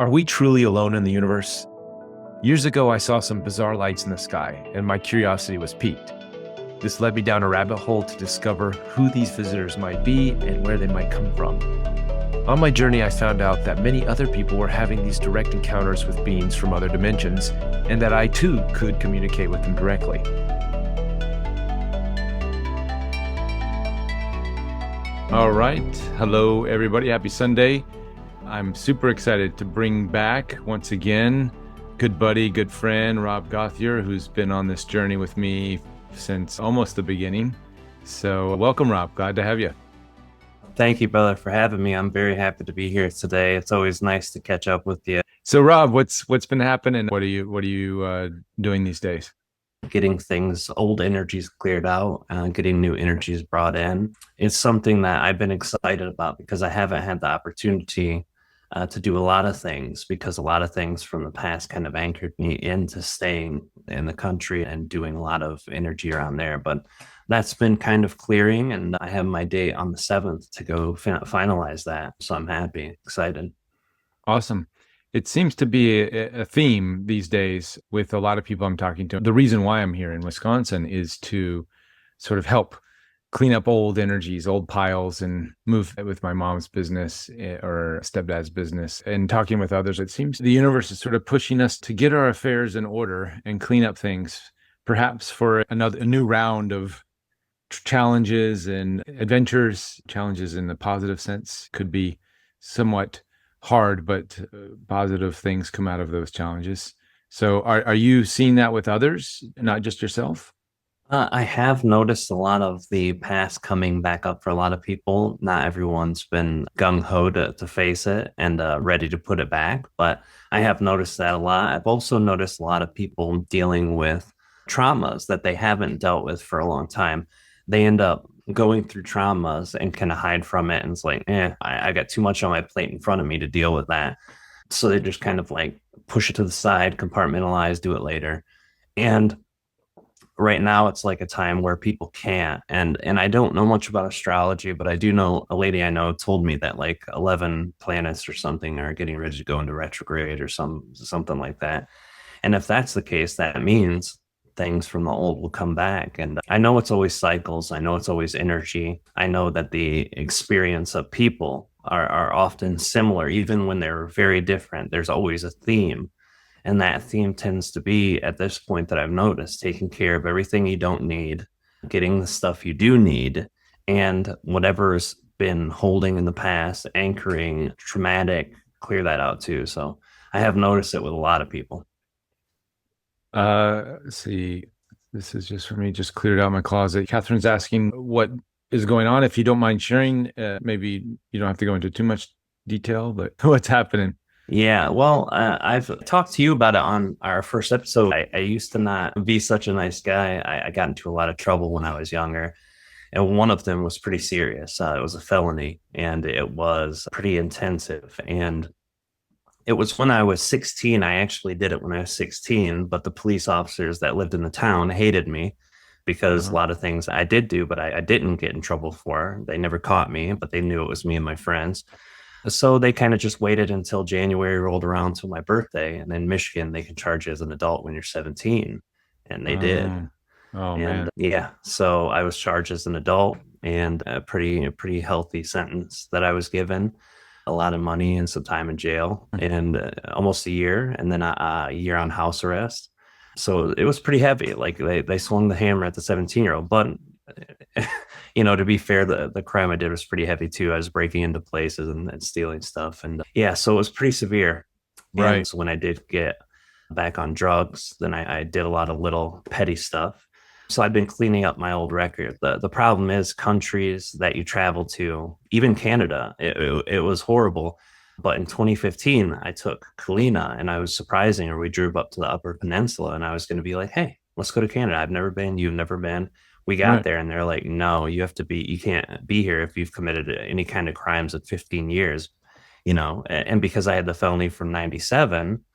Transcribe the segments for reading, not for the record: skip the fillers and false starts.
Are we truly alone in the universe? Years ago, I saw some bizarre lights in the sky, and my curiosity was piqued. This led me down a rabbit hole to discover who these visitors might be and where they might come from. On my journey, I found out that many other people were having these direct encounters with beings from other dimensions, and that I too could communicate with them directly. All right. Hello, everybody. Happy Sunday. I'm super excited to bring back, once again, good buddy, good friend, Rob Gauthier, who's been on this journey with me since almost the beginning. So welcome, Rob. Glad to have you. Thank you, brother, for having me. I'm very happy to be here today. It's always nice to catch up with you. So, Rob, what's been happening? What are you doing these days? Getting things, old energies cleared out, getting new energies brought in. It's something that I've been excited about because I haven't had the opportunity to do a lot of things, because a lot of things from the past kind of anchored me into staying in the country and doing a lot of energy around there. But that's been kind of clearing, and I have my date on the 7th to go finalize that. So I'm happy, excited. Awesome. It seems to be a theme these days with a lot of people I'm talking to. The reason why I'm here in Wisconsin is to sort of help clean up old energies, old piles, and move with my mom's business or stepdad's business. And talking with others, it seems the universe is sort of pushing us to get our affairs in order and clean up things, perhaps for a new round of challenges and adventures. Challenges in the positive sense could be somewhat hard, but positive things come out of those challenges. So are you seeing that with others, not just yourself? I have noticed a lot of the past coming back up for a lot of people. Not everyone's been gung-ho to face it and ready to put it back, but I have noticed that a lot. I've also noticed a lot of people dealing with traumas that they haven't dealt with for a long time. They end up going through traumas and kind of hide from it, and it's like, I got too much on my plate in front of me to deal with that. So they just kind of like push it to the side, compartmentalize, do it later. And right now it's like a time where people can't. And I don't know much about astrology, but I do know a lady I know told me that like 11 planets or something are getting ready to go into retrograde or something like that. And if that's the case, that means things from the old will come back. And I know it's always cycles. I know it's always energy. I know that the experience of people are often similar, even when they're very different. There's always a theme. And that theme tends to be, at this point that I've noticed, taking care of everything you don't need, getting the stuff you do need, and whatever's been holding in the past, anchoring, traumatic, clear that out too. So I have noticed it with a lot of people. Let's see. This is just for me, just cleared out my closet. Catherine's asking what is going on. If you don't mind sharing, maybe you don't have to go into too much detail, but what's happening? Yeah, well, I've talked to you about it on our first episode. I used to not be such a nice guy. I got into a lot of trouble when I was younger. And one of them was pretty serious. It was a felony, and it was pretty intensive. And it was when I was 16. I actually did it when I was 16, but the police officers that lived in the town hated me because a lot of things I did do, but I didn't get in trouble for. They never caught me, but they knew it was me and my friends. So they kind of just waited until January rolled around till my birthday. And in Michigan, they can charge you as an adult when you're 17. And they did. Oh, and man. Yeah, so I was charged as an adult, and a pretty healthy sentence that I was given. A lot of money and some time in jail, and almost a year, and then a year on house arrest. So it was pretty heavy. Like they swung the hammer at the 17-year-old. But to be fair, the crime I did was pretty heavy too. I was breaking into places and stealing stuff. And so it was pretty severe. Right. And so when I did get back on drugs, then I did a lot of little petty stuff. So I've been cleaning up my old record. The problem is countries that you travel to, even Canada, it was horrible. But in 2015, I took Kalina, and I was surprising her. We drove up to the Upper Peninsula, and I was going to be like, hey, let's go to Canada. I've never been. You've never been. We got there, and they're like, no, you can't be here if you've committed any kind of crimes at 15 years, and because I had the felony from 97,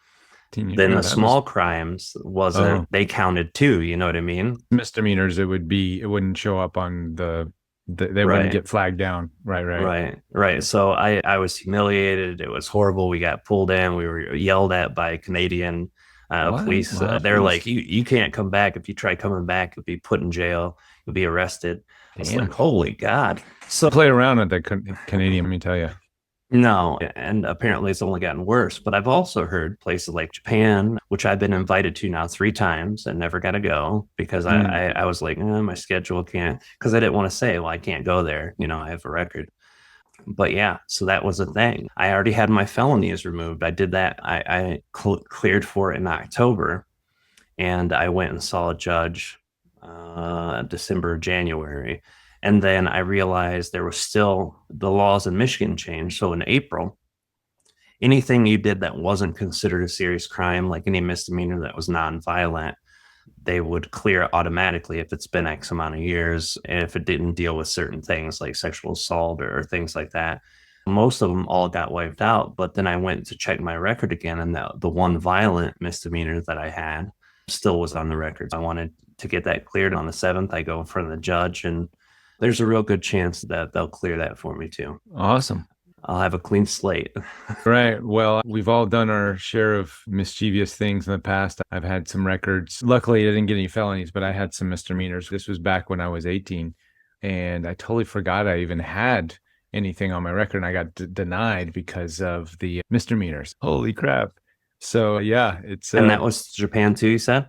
then the small crimes they counted too. You know what I mean? Misdemeanors, it wouldn't show up on the They wouldn't Right. get flagged down. Right, right. Right. So I was humiliated. It was horrible. We got pulled in. We were yelled at by Canadian What? police. Wow. They're like, you can't come back. If you try coming back, you'll be put in jail. You'll be arrested. I was like, Damn. holy God. So Play around at the Canadian, let me tell you. no, and apparently it's only gotten worse. But I've also heard places like Japan, which I've been invited to now 3 times and never got to go because Mm. I was like, my schedule can't, because I didn't want to say, well, I can't go there. I have a record. But yeah, so that was a thing. I already had my felonies removed. I did that. I cleared for it in October, and I went and saw a judge December, January. And then I realized there was still the laws in Michigan changed. So in April, anything you did that wasn't considered a serious crime, like any misdemeanor that was non-violent, they would clear automatically if it's been X amount of years, and if it didn't deal with certain things like sexual assault or things like that. Most of them all got wiped out. But then I went to check my record again, and the one violent misdemeanor that I had still was on the record. I wanted to get that cleared. On the 7th, I go in front of the judge, and there's a real good chance that they'll clear that for me too. Awesome. I'll have a clean slate. Right. Well, we've all done our share of mischievous things in the past. I've had some records. Luckily, I didn't get any felonies, but I had some misdemeanors. This was back when I was 18, and I totally forgot I even had anything on my record, and I got denied because of the misdemeanors. Holy crap. So, yeah, it's And that was Japan too, you said?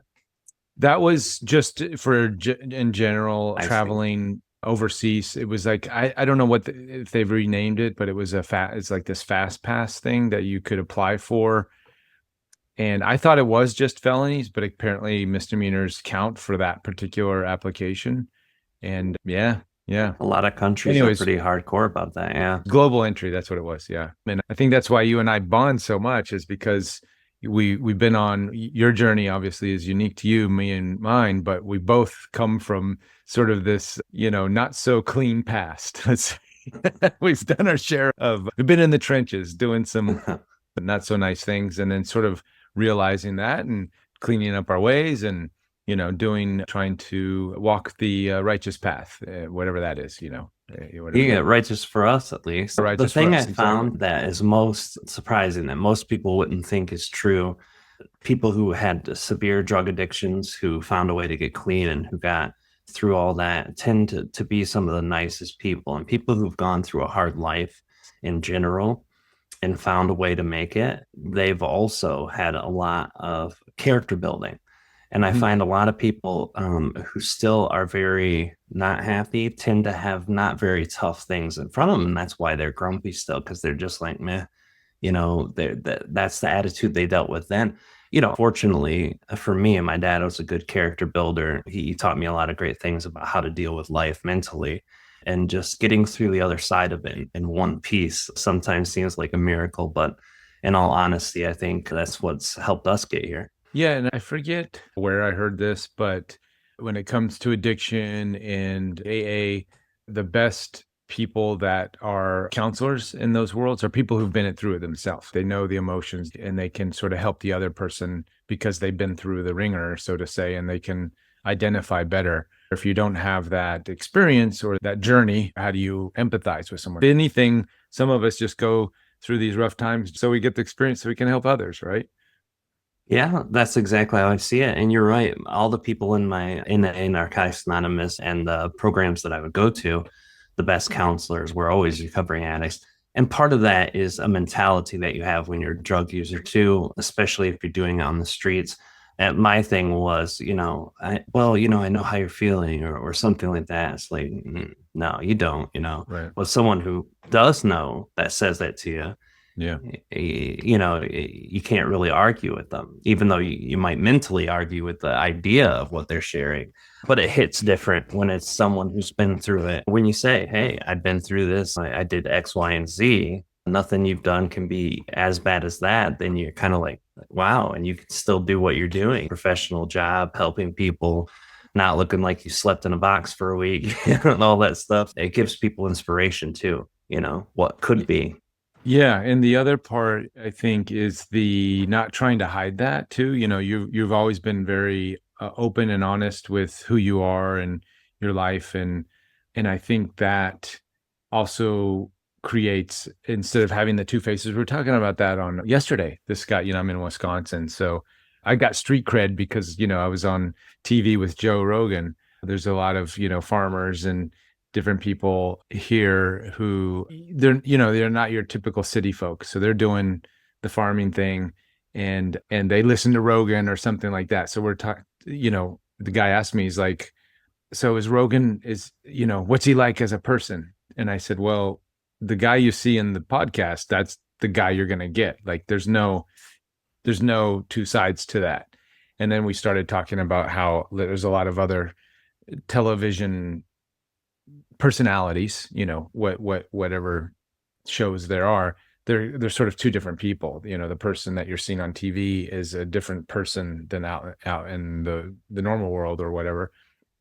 that was just for in general I see. traveling overseas. It was like I don't know if they've renamed it, but it was it's like this fast pass thing that you could apply for. And I thought it was just felonies, but apparently misdemeanors count for that particular application. And yeah, yeah. A lot of countries Anyways, are pretty hardcore about that. Yeah. global entry, that's what it was. Yeah. And I think that's why you and I bond so much, is because we've been on your journey. Obviously is unique to you, me and mine, but we both come from sort of this, not so clean past. We've done our share we've been in the trenches doing some not so nice things, and then sort of realizing that and cleaning up our ways, and trying to walk the righteous path, whatever that is, Yeah, righteous for us at least. The righteous thing for us, I found exactly. that is most surprising that most people wouldn't think is true, people who had severe drug addictions who found a way to get clean and who got through all that tend to be some of the nicest people. And people who've gone through a hard life in general and found a way to make it, they've also had a lot of character building. And I Mhm. find a lot of people who still are very not happy tend to have not very tough things in front of them. And that's why they're grumpy still, because they're just like, meh, that's the attitude they dealt with then. Fortunately for me, and my dad was a good character builder. He taught me a lot of great things about how to deal with life mentally. And just getting through the other side of it in one piece sometimes seems like a miracle. But in all honesty, I think that's what's helped us get here. Yeah, and I forget where I heard this, but when it comes to addiction and AA, the best people that are counselors in those worlds are people who've been through it themselves. They know the emotions, and they can sort of help the other person because they've been through the ringer, so to say, and they can identify better. If you don't have that experience or that journey, how do you empathize with someone? If anything, some of us just go through these rough times so we get the experience so we can help others, right? Yeah, that's exactly how I see it. And you're right. All the people in Narcotics Anonymous and the programs that I would go to, the best counselors were always recovering addicts. And part of that is a mentality that you have when you're a drug user too, especially if you're doing it on the streets. And my thing was, I know how you're feeling, or something like that. It's like, no, you don't. Right. Well, someone who does know that says that to you, Yeah. you can't really argue with them, even though you might mentally argue with the idea of what they're sharing. But it hits different when it's someone who's been through it. When you say, hey, I've been through this, I did X, Y, and Z, nothing you've done can be as bad as that, then you're kind of like, wow, and you can still do what you're doing. Professional job, helping people, not looking like you slept in a box for a week, and all that stuff. It gives people inspiration too, what could be. Yeah, and the other part I think is the not trying to hide that too. You've always been very open and honest with who you are and your life, and And I think that also creates, instead of having the two faces, we were talking about that on yesterday. This guy, I'm in Wisconsin. So I got street cred because, I was on TV with Joe Rogan. There's a lot of, farmers and different people here who they're not your typical city folks. So they're doing the farming thing and they listen to Rogan or something like that. So we're talking, the guy asked me, he's like, so is Rogan, what's he like as a person? And I said, well, the guy you see in the podcast, that's the guy you're going to get. Like there's no two sides to that. And then we started talking about how there's a lot of other television personalities, whatever shows there are, they're sort of two different people. The person that you're seeing on TV is a different person than out in the normal world or whatever.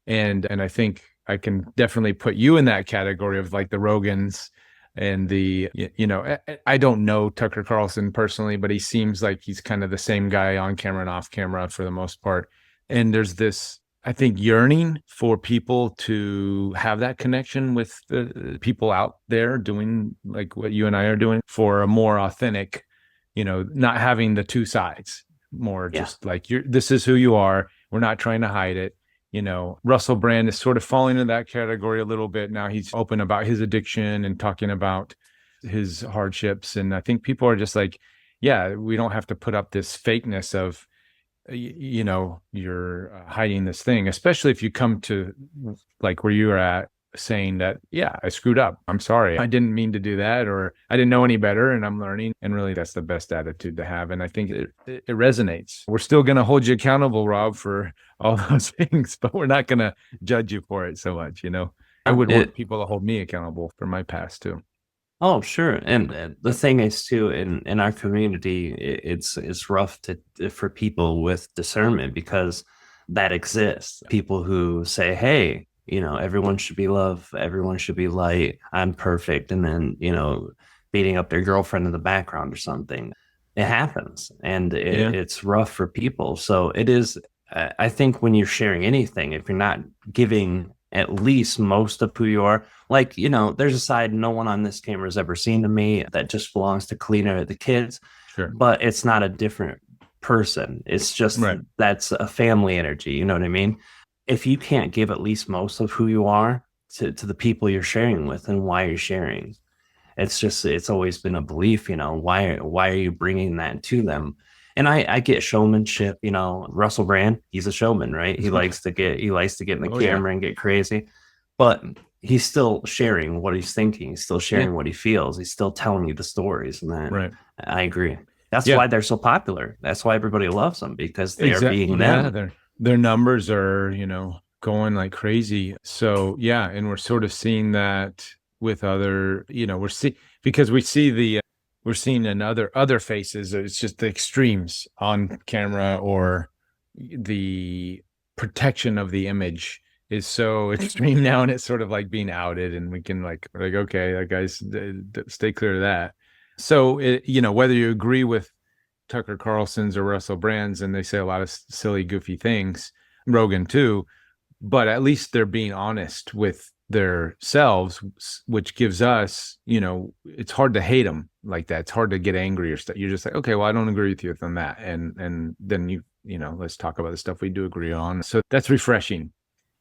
And I think I can definitely put you in that category of like the Rogans and I don't know Tucker Carlson personally, but he seems like he's kind of the same guy on camera and off camera for the most part. And there's this, I think, yearning for people to have that connection with the people out there doing like what you and I are doing, for a more authentic, not having the two sides, more just like this is who you are. We're not trying to hide it. Russell Brand is sort of falling into that category a little bit. Now he's open about his addiction and talking about his hardships. And I think people are just like, yeah, we don't have to put up this fakeness of, you're hiding this thing, especially if you come to like where you are at, saying that, yeah, I screwed up. I'm sorry. I didn't mean to do that, or I didn't know any better and I'm learning. And really, that's the best attitude to have. And I think it resonates. We're still going to hold you accountable, Rob, for all those things, but we're not going to judge you for it so much. I would want people to hold me accountable for my past too. Oh, sure. And the thing is too, in our community, it's rough for people with discernment, because that exists. People who say, hey, everyone should be love, everyone should be light, I'm perfect. And then, beating up their girlfriend in the background or something. It happens, and it's rough for people. So it is, I think when you're sharing anything, if you're not giving at least most of who you are, like, there's a side no one on this camera has ever seen to me that just belongs to Cleaner, the kids. Sure. But it's not a different person. It's just, that's a family energy. You know what I mean? If you can't give at least most of who you are to the people you're sharing with and why you're sharing, it's always been a belief, why are you bringing that to them? And I get showmanship, Russell Brand, he's a showman, right? He likes to get in the camera and get crazy, but he's still sharing what he's thinking. He's still sharing what he feels. He's still telling you the stories, and that, I agree. That's why they're so popular. That's why everybody loves them, because they are being them. Their numbers are, going like crazy. So and we're sort of seeing that with other, we're seeing in other faces. It's just the extremes on camera, or the protection of the image is so extreme now, and it's sort of like being outed, and we can like okay, guys, stay clear of that. So whether you agree with Tucker Carlson's or Russell Brand's, and they say a lot of silly, goofy things, Rogan too, but at least they're being honest with their selves, which gives us, it's hard to hate them like that. It's hard to get angry or stuff. You're just like, okay, well, I don't agree with you on that. And then let's talk about the stuff we do agree on. So that's refreshing.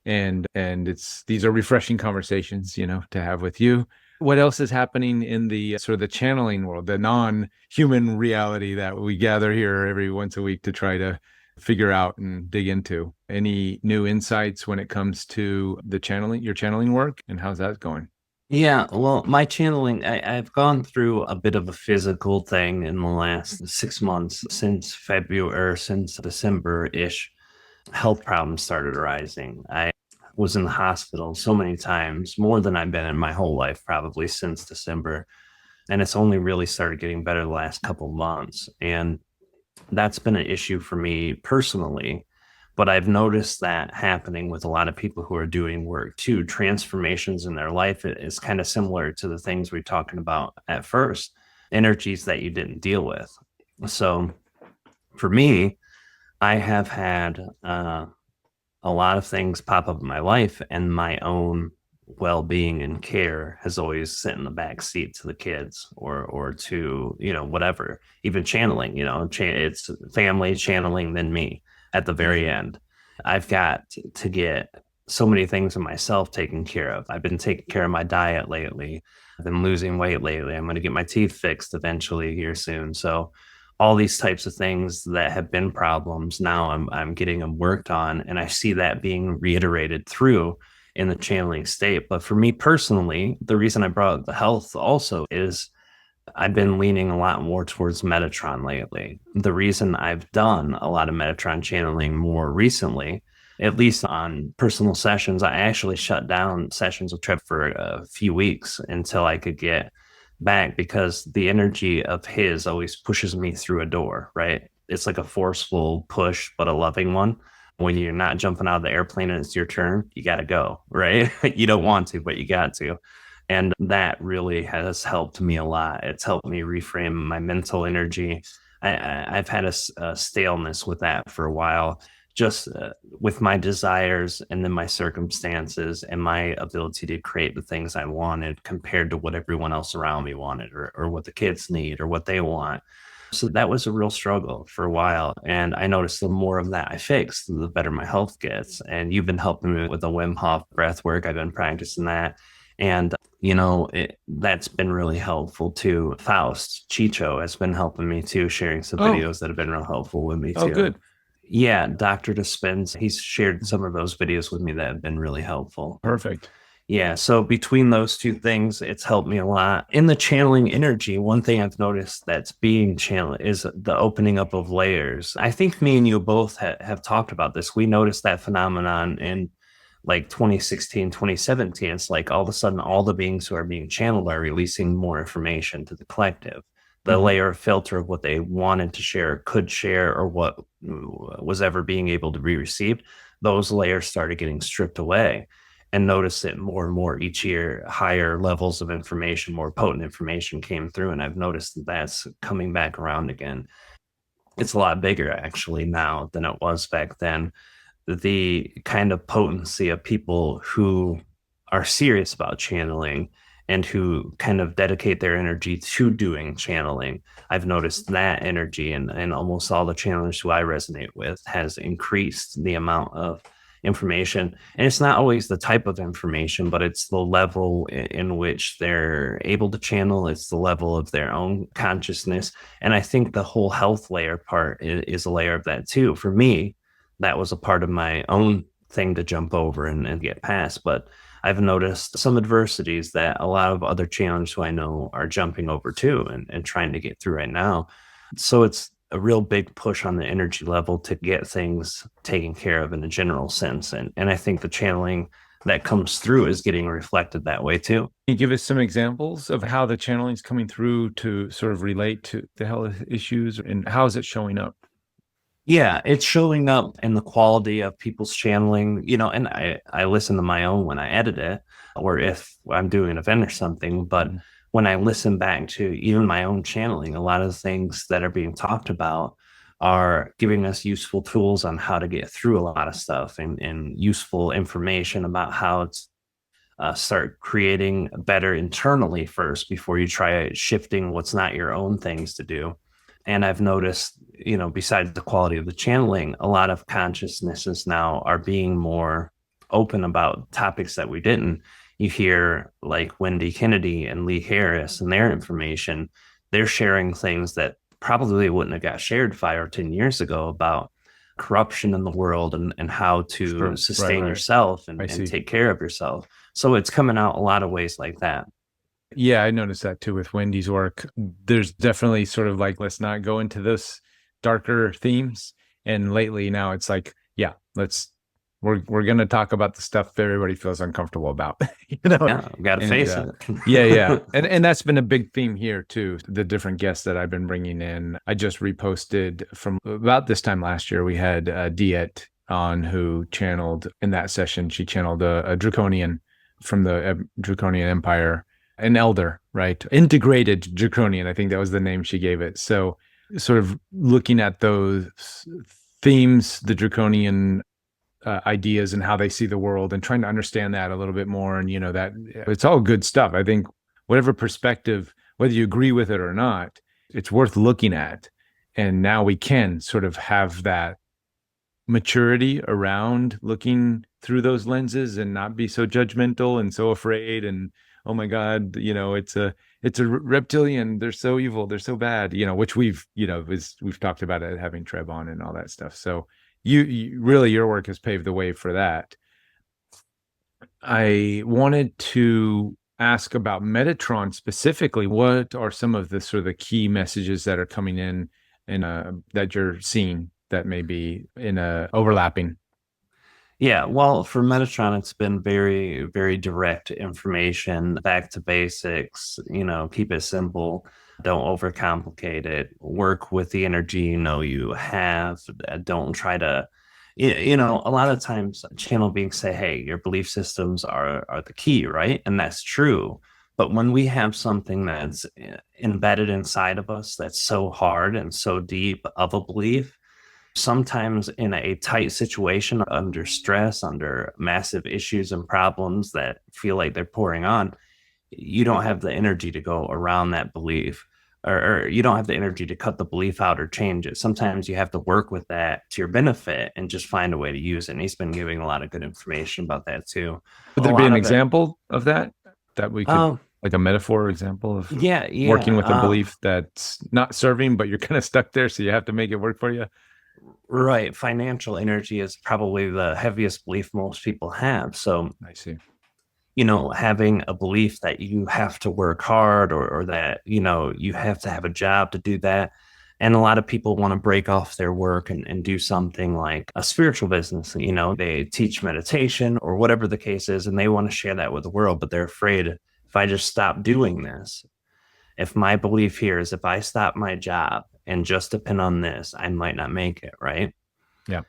And these are refreshing conversations, to have with you. What else is happening in the sort of the channeling world, the non-human reality that we gather here every once a week to try to figure out and dig into? Any new insights when it comes to your channeling work, and how's that going? Yeah, well, my channeling, I've gone through a bit of a physical thing in the last 6 months, since December-ish. Health problems started arising. I was in the hospital so many times, more than I've been in my whole life, probably since December. And it's only really started getting better the last couple months. And that's been an issue for me personally. But I've noticed that happening with a lot of people who are doing work too. Transformations in their life is kind of similar to the things we were talking about at first, energies that you didn't deal with. So for me, I have had a lot of things pop up in my life, and my own well-being and care has always sit in the back seat to the kids, or to, whatever, even channeling, it's family channeling, then me at the very end. I've got to get so many things in myself taken care of. I've been taking care of my diet lately. I've been losing weight lately. I'm going to get my teeth fixed eventually here soon. So all these types of things that have been problems, now I'm getting them worked on, and I see that being reiterated through in the channeling state. But for me personally, the reason I brought up the health also is I've been leaning a lot more towards Metatron lately. The reason I've done a lot of Metatron channeling more recently, at least on personal sessions, I actually shut down sessions with Trev for a few weeks until I could get back, because the energy of his always pushes me through a door, right? It's like a forceful push, but a loving one. When you're not jumping out of the airplane and it's your turn, you got to go, right? You don't want to, but you got to. And that really has helped me a lot. It's helped me reframe my mental energy. I've had a staleness with that for a while, just with my desires and then my circumstances and my ability to create the things I wanted compared to what everyone else around me wanted, or what the kids need or what they want. So that was a real struggle for a while. And I noticed the more of that I fix, the better my health gets. And you've been helping me with the Wim Hof breath work. I've been practicing that. And, that's been really helpful too. Faust Chicho has been helping me too, sharing some videos that have been real helpful with me too. Oh, good. Yeah, Dr. Dispenza, he's shared some of those videos with me that have been really helpful. Perfect. Yeah, so between those two things, it's helped me a lot. In the channeling energy, one thing I've noticed that's being channeled is the opening up of layers. I think me and you both have talked about this. We noticed that phenomenon in like 2016, 2017. It's like all of a sudden, all the beings who are being channeled are releasing more information to the collective. The layer of filter of what they wanted to share, could share, or what was ever being able to be received, those layers started getting stripped away. And notice it more and more each year. Higher levels of information, more potent information came through, and I've noticed that that's coming back around again. It's a lot bigger actually now than it was back then. The kind of potency of people who are serious about channeling and who kind of dedicate their energy to doing channeling, I've noticed that energy, and almost all the channelers who I resonate with has increased the amount of information. And it's not always the type of information, but it's the level in which they're able to channel. It's the level of their own consciousness. And I think the whole health layer part is a layer of that too. For me, that was a part of my own thing to jump over and get past. But I've noticed some adversities that a lot of other channelers who I know are jumping over too, and trying to get through right now. So it's a real big push on the energy level to get things taken care of in a general sense. And I think the channeling that comes through is getting reflected that way too. Can you give us some examples of how the channeling is coming through to sort of relate to the health issues, and how is it showing up? Yeah, it's showing up in the quality of people's channeling, and I listen to my own when I edit it, or if I'm doing an event or something. But when I listen back to even my own channeling, a lot of the things that are being talked about are giving us useful tools on how to get through a lot of stuff, and useful information about how to start creating better internally first before you try shifting what's not your own things to do. And I've noticed, besides the quality of the channeling, a lot of consciousnesses now are being more open about topics that we didn't. You hear like Wendy Kennedy and Lee Harris and their information. They're sharing things that probably wouldn't have got shared 5 or 10 years ago about corruption in the world, and how to sustain yourself and take care of yourself. So it's coming out a lot of ways like that. Yeah, I noticed that too with Wendy's work. There's definitely sort of like, let's not go into this darker themes. And lately now it's like, yeah, we're going to talk about the stuff that everybody feels uncomfortable about. Yeah, got to face it. Yeah. And that's been a big theme here too. The different guests that I've been bringing in. I just reposted from about this time last year, we had Diet on, who channeled in that session. She channeled a Draconian from the Draconian Empire, an elder, right? Integrated Draconian. I think that was the name she gave it. So sort of looking at those themes, the Draconian ideas and how they see the world, and trying to understand that a little bit more. And, that it's all good stuff. I think whatever perspective, whether you agree with it or not, it's worth looking at. And now we can sort of have that maturity around looking through those lenses and not be so judgmental and so afraid. And, oh my God, it's a reptilian. They're so evil. They're so bad, which we've talked about it, having Treb on and all that stuff. So you really, your work has paved the way for that. I wanted to ask about Metatron specifically. What are some of the sort of the key messages that are coming in and that you're seeing that may be in overlapping? Yeah, well, for Metatron, it's been very, very direct information, back to basics, keep it simple, don't overcomplicate it, work with the energy you have, don't try to, a lot of times channel beings say, hey, your belief systems are the key, right? And that's true. But when we have something that's embedded inside of us that's so hard and so deep of a belief, sometimes in a tight situation, under stress, under massive issues and problems that feel like they're pouring on, you don't have the energy to go around that belief, or you don't have the energy to cut the belief out or change it. Sometimes you have to work with that to your benefit and just find a way to use it. And he's been giving a lot of good information about that too. Would there be an example of that we could, like a metaphor example of working with a belief that's not serving, but you're kind of stuck there, so you have to make it work for you? Right. Financial energy is probably the heaviest belief most people have. So I see. Having a belief that you have to work hard, or that, you have to have a job to do that. And a lot of people want to break off their work and do something like a spiritual business. They teach meditation or whatever the case is, and they want to share that with the world, but they're afraid, if I just stop doing this, if my belief here is if I stop my job and just depend on this, I might not make it, right? Yeah.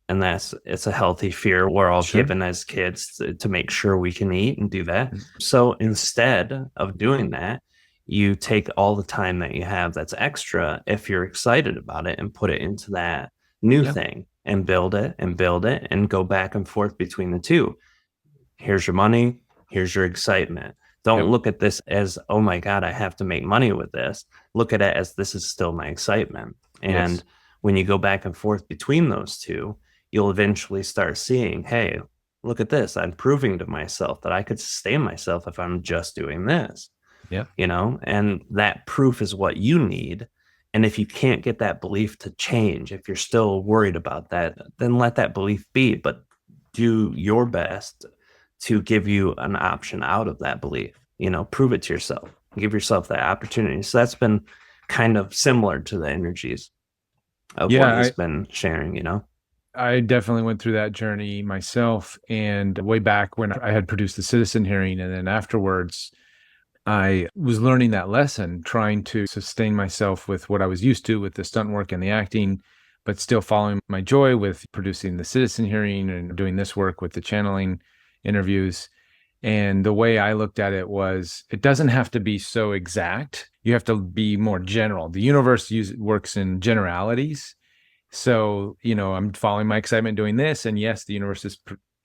And it's a healthy fear we're all given as kids to make sure we can eat and do that. So instead of doing that, you take all the time that you have that's extra, if you're excited about it, and put it into that new thing and build it and go back and forth between the two. Here's your money. Here's your excitement. Don't look at this as, oh my God, I have to make money with this. Look at it as, this is still my excitement. And when you go back and forth between those two, you'll eventually start seeing, hey, look at this. I'm proving to myself that I could sustain myself if I'm just doing this. Yeah. And that proof is what you need. And if you can't get that belief to change, if you're still worried about that, then let that belief be, but do your best to give you an option out of that belief. Prove it to yourself, give yourself that opportunity. So that's been kind of similar to the energies of what he's been sharing, I definitely went through that journey myself. And way back when I had produced the citizen hearing, and then afterwards, I was learning that lesson, trying to sustain myself with what I was used to with the stunt work and the acting, but still following my joy with producing the citizen hearing and doing this work with the channeling interviews. And the way I looked at it was, it doesn't have to be so exact. You have to be more general. The universe works in generalities. So, I'm following my excitement doing this. And yes, the universe is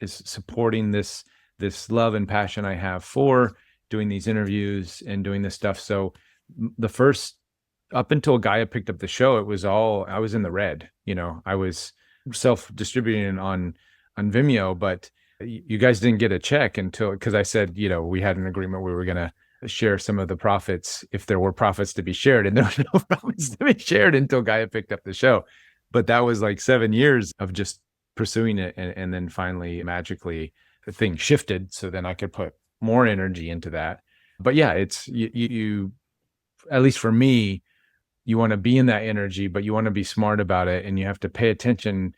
supporting this love and passion I have for doing these interviews and doing this stuff. So the first, up until Gaia picked up the show, I was in the red. I was self-distributing on Vimeo, but you guys didn't get a check because I said, we had an agreement, we were going to share some of the profits if there were profits to be shared, and there were no profits to be shared until Gaia picked up the show. But that was like 7 years of just pursuing it. And then finally, magically, the thing shifted. So then I could put more energy into that. But yeah, it's you at least for me, you want to be in that energy, but you want to be smart about it. And you have to pay attention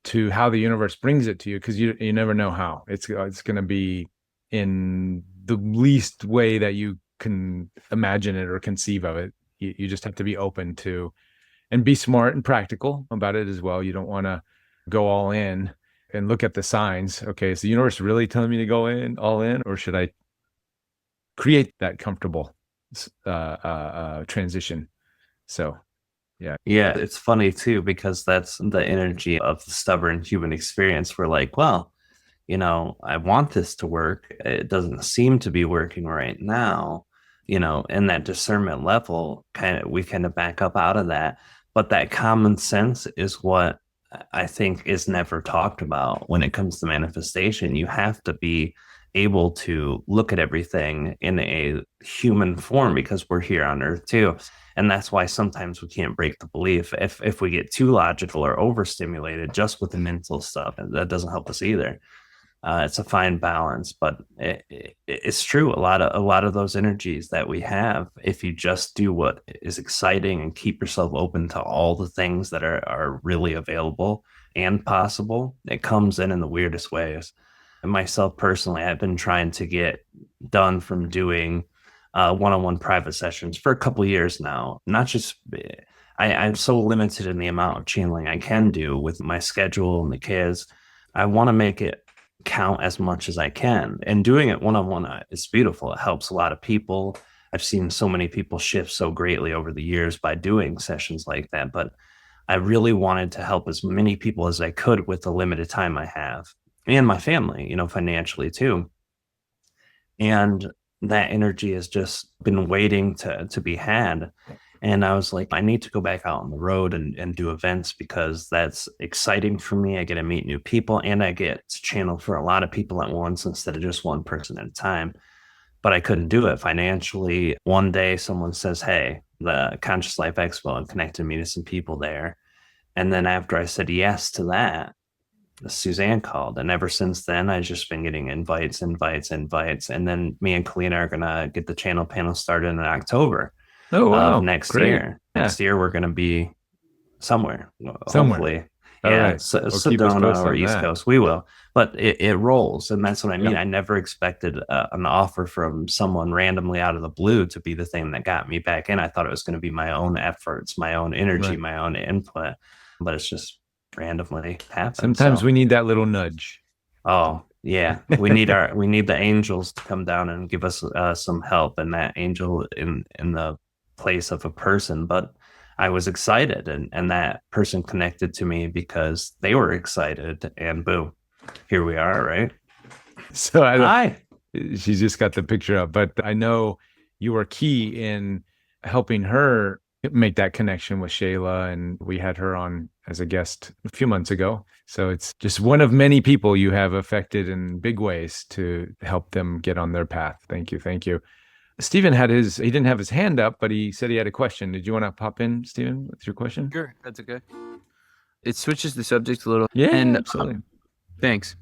to how the universe brings it to you, because you never know how. It's going to be in the least way that you can imagine it or conceive of it. You just have to be open to, and be smart and practical about it as well. You don't want to go all in and look at the signs. Okay, is the universe really telling me to go all in, or should I create that comfortable transition? So Yeah. Yeah, it's funny too, because that's the energy of the stubborn human experience. We're like, well, I want this to work. It doesn't seem to be working right now, and that discernment level we kind of back up out of that. But that common sense is what I think is never talked about when it comes to manifestation. You have to be able to look at everything in a human form because we're here on earth too. And that's why sometimes we can't break the belief. If we get too logical or overstimulated just with the mental stuff, that doesn't help us either. It's a fine balance, but it's true. A lot of those energies that we have, if you just do what is exciting and keep yourself open to all the things that are really available and possible, it comes in the weirdest ways. And myself personally, I've been trying to get done from doing one-on-one private sessions for a couple of years now. Not just I'm so limited in the amount of channeling I can do with my schedule and the kids. I want to make it count as much as I can. And doing it one on one is beautiful. It helps a lot of people. I've seen so many people shift so greatly over the years by doing sessions like that. But I really wanted to help as many people as I could with the limited time I have and my family, financially too. And that energy has just been waiting to be had. And I was like, I need to go back out on the road and do events because that's exciting for me. I get to meet new people and I get to channel for a lot of people at once instead of just one person at a time. But I couldn't do it financially. One day someone says, hey, the Conscious Life Expo, and connected me to some people there. And then after I said yes to that, Suzanne called. And ever since then, I've just been getting invites. And then me and Kalina are going to get the channel panel started in October Oh, wow. of next Great. year. Yeah. Next year, we're going to be somewhere. Somewhere. Hopefully. All Yeah, right. so, Well, so keep us Sedona posted or on East that. Coast, we will. But it rolls, and that's what I mean. Yeah. I never expected an offer from someone randomly out of the blue to be the thing that got me back in. I thought it was going to be my own efforts, my own energy, Right. my own input, but it's just randomly happened. Sometimes So, we need that little nudge. oh yeah, we need the angels to come down and give us some help, and that angel in the place of a person. But I was excited, and that person connected to me because they were excited, and boom, here we are, right? So Hi. she's just got the picture up, but I know you were key in helping her make that connection with Shayla, and we had her on as a guest a few months ago. So it's just one of many people you have affected in big ways to help them get on their path. Thank you. Thank you. Stephen he didn't have his hand up, but he said he had a question. Did you want to pop in, Stephen, with your question? Sure, that's okay. It switches the subject a little. Yeah, and absolutely. Thanks.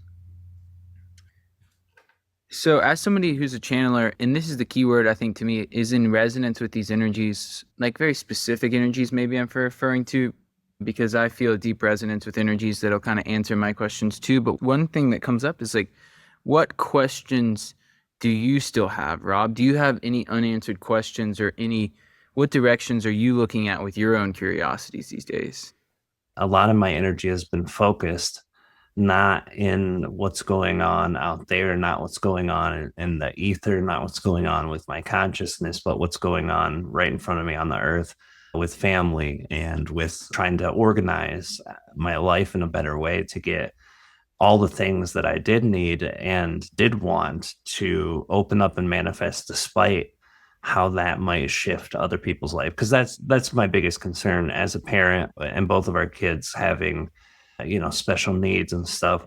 So, as somebody who's a channeler, and this is the key word I think to me, is in resonance with these energies, like very specific energies, maybe I'm referring to, because I feel a deep resonance with energies that'll kind of answer my questions too. But one thing that comes up is like, what questions do you still have, Rob? Do you have any unanswered questions, or what directions are you looking at with your own curiosities these days? A lot of my energy has been focused not in what's going on out there, not what's going on in the ether, not what's going on with my consciousness, but what's going on right in front of me on the earth with family and with trying to organize my life in a better way to get all the things that I did need and did want to open up and manifest, despite how that might shift other people's life. Because that's my biggest concern as a parent, and both of our kids having special needs and stuff.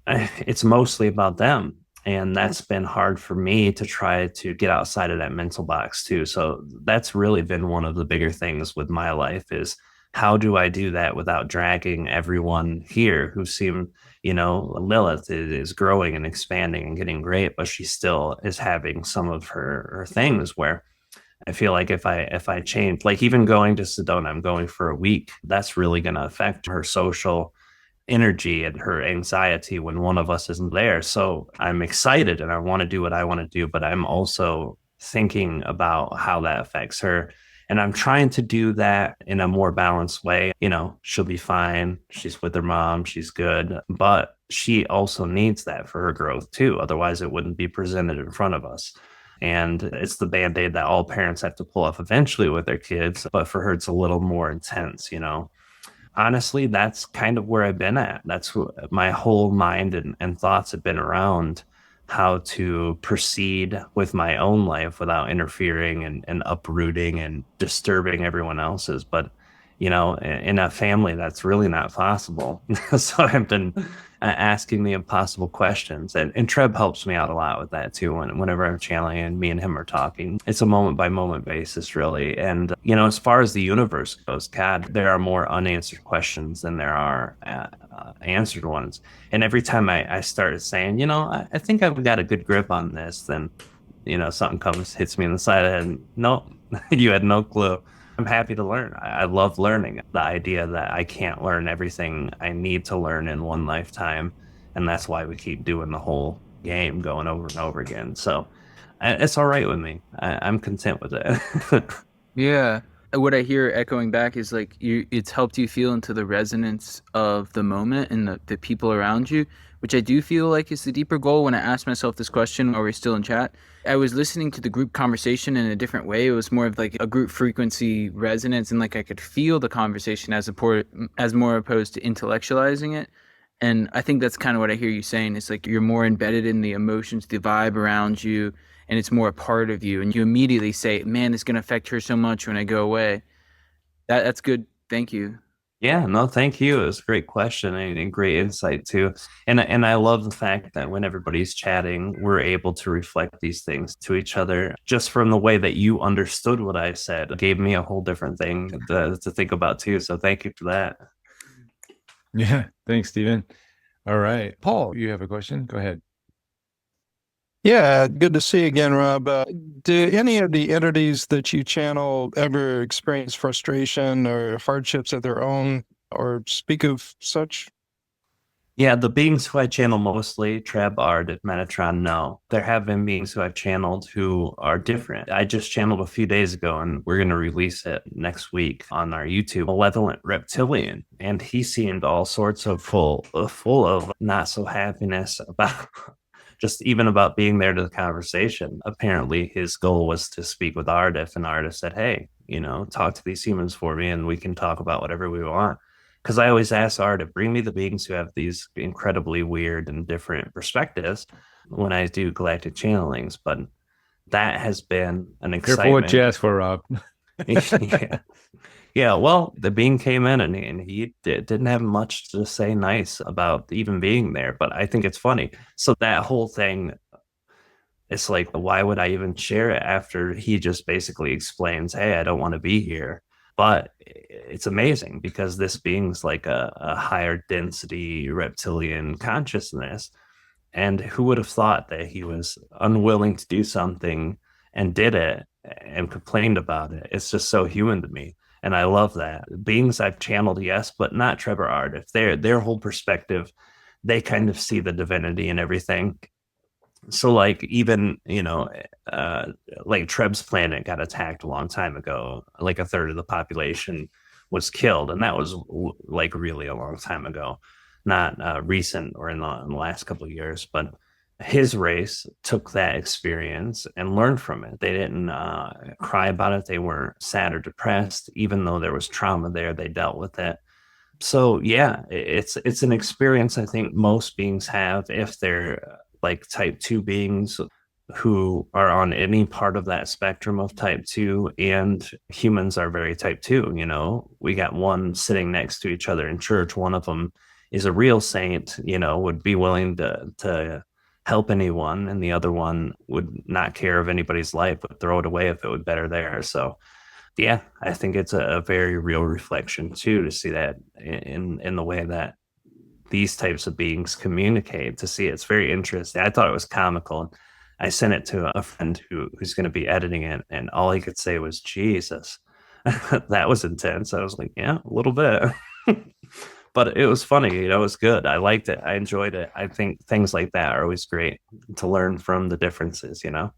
It's mostly about them, and that's been hard for me to try to get outside of that mental box too. So that's really been one of the bigger things with my life, is how do I do that without dragging everyone here who seem, Lilith is growing and expanding and getting great, but she still is having some of her things where I feel like if I change, like even going to Sedona, I'm going for a week, that's really going to affect her social energy and her anxiety when one of us isn't there. So I'm excited and I want to do what I want to do, but I'm also thinking about how that affects her. And I'm trying to do that in a more balanced way. She'll be fine. She's with her mom. She's good. But she also needs that for her growth too. Otherwise, it wouldn't be presented in front of us. And it's the band-aid that all parents have to pull off eventually with their kids. But for her, it's a little more intense, you know. Honestly, that's kind of where I've been at. That's what my whole mind and thoughts have been around how to proceed with my own life without interfering and uprooting and disturbing everyone else's. But, you know, in a family, that's really not possible. So I've been asking the impossible questions. And Treb helps me out a lot with that too. Whenever I'm channeling and me and him are talking, it's a moment by moment basis, really. And, you know, as far as the universe goes, God, there are more unanswered questions than there are answered ones. And every time I started saying, you know, I think I've got a good grip on this, then, you know, something hits me in the side of the head. And, no, you had no clue. I'm happy to learn. I love learning. The idea that I can't learn everything I need to learn in one lifetime. And that's why we keep doing the whole game going over and over again. So it's all right with me. I'm content with it. Yeah. What I hear echoing back is like it's helped you feel into the resonance of the moment and the people around you, which I do feel like is the deeper goal. When I asked myself this question while we're still in chat, I was listening to the group conversation in a different way. It was more of like a group frequency resonance, and like I could feel the conversation as more opposed to intellectualizing it. And I think that's kind of what I hear you saying. It's like you're more embedded in the emotions, the vibe around you, and it's more a part of you. And you immediately say, man, it's going to affect her so much when I go away. That's good. Thank you. Yeah, no, thank you. It was a great question and great insight too. And I love the fact that when everybody's chatting, we're able to reflect these things to each other just from the way that you understood what I said. It gave me a whole different thing to think about too. So thank you for that. Yeah, thanks, Stephen. All right, Paul, you have a question? Go ahead. Yeah, good to see you again, Rob. Do any of the entities that you channel ever experience frustration or hardships of their own or speak of such? Yeah, the beings who I channel mostly, Treb, Aridif, Metatron, no. There have been beings who I've channeled who are different. I just channeled a few days ago, and we're going to release it next week on our YouTube, Malevolent Reptilian. And he seemed all sorts of full of not so happiness about just even about being there to the conversation. Apparently, his goal was to speak with Aridif, and Aridif said, hey, you know, talk to these humans for me, and we can talk about whatever we want. Because I always ask Art to bring me the beings who have these incredibly weird and different perspectives when I do galactic channelings. But that has been an excitement. Careful what you ask for, Rob. Yeah. Yeah, well, the being came in and he didn't have much to say nice about even being there. But I think it's funny. So that whole thing, it's like, why would I even share it after he just basically explains, hey, I don't want to be here. But it's amazing because this being's like a higher density reptilian consciousness. And who would have thought that he was unwilling to do something and did it and complained about it? It's just so human to me. And I love that. Beings I've channeled, yes, but not Trevor Ardif. Their whole perspective, they kind of see the divinity and everything. So like even, you know, like Treb's planet got attacked a long time ago. Like a third of the population was killed, and that was like really a long time ago, not recent or in the last couple of years. But his race took that experience and learned from it. They didn't cry about it. They weren't sad or depressed, even though there was trauma there. They dealt with it. So yeah, it's an experience I think most beings have if they're like type 2 beings who are on any part of that spectrum of type 2, and humans are very type 2. You know, we got one sitting next to each other in church. One of them is a real saint, you know, would be willing to help anyone, and the other one would not care of anybody's life, but throw it away if it would better theirs. So yeah, I think it's a very real reflection too, to see that in the way that these types of beings communicate. To see it's very interesting. I thought it was comical. I sent it to a friend who's going to be editing it, and all he could say was Jesus. That was intense. I was like, yeah, a little bit. But it was funny, you know. It was good. I liked it. I enjoyed it. I think things like that are always great to learn from the differences, you know.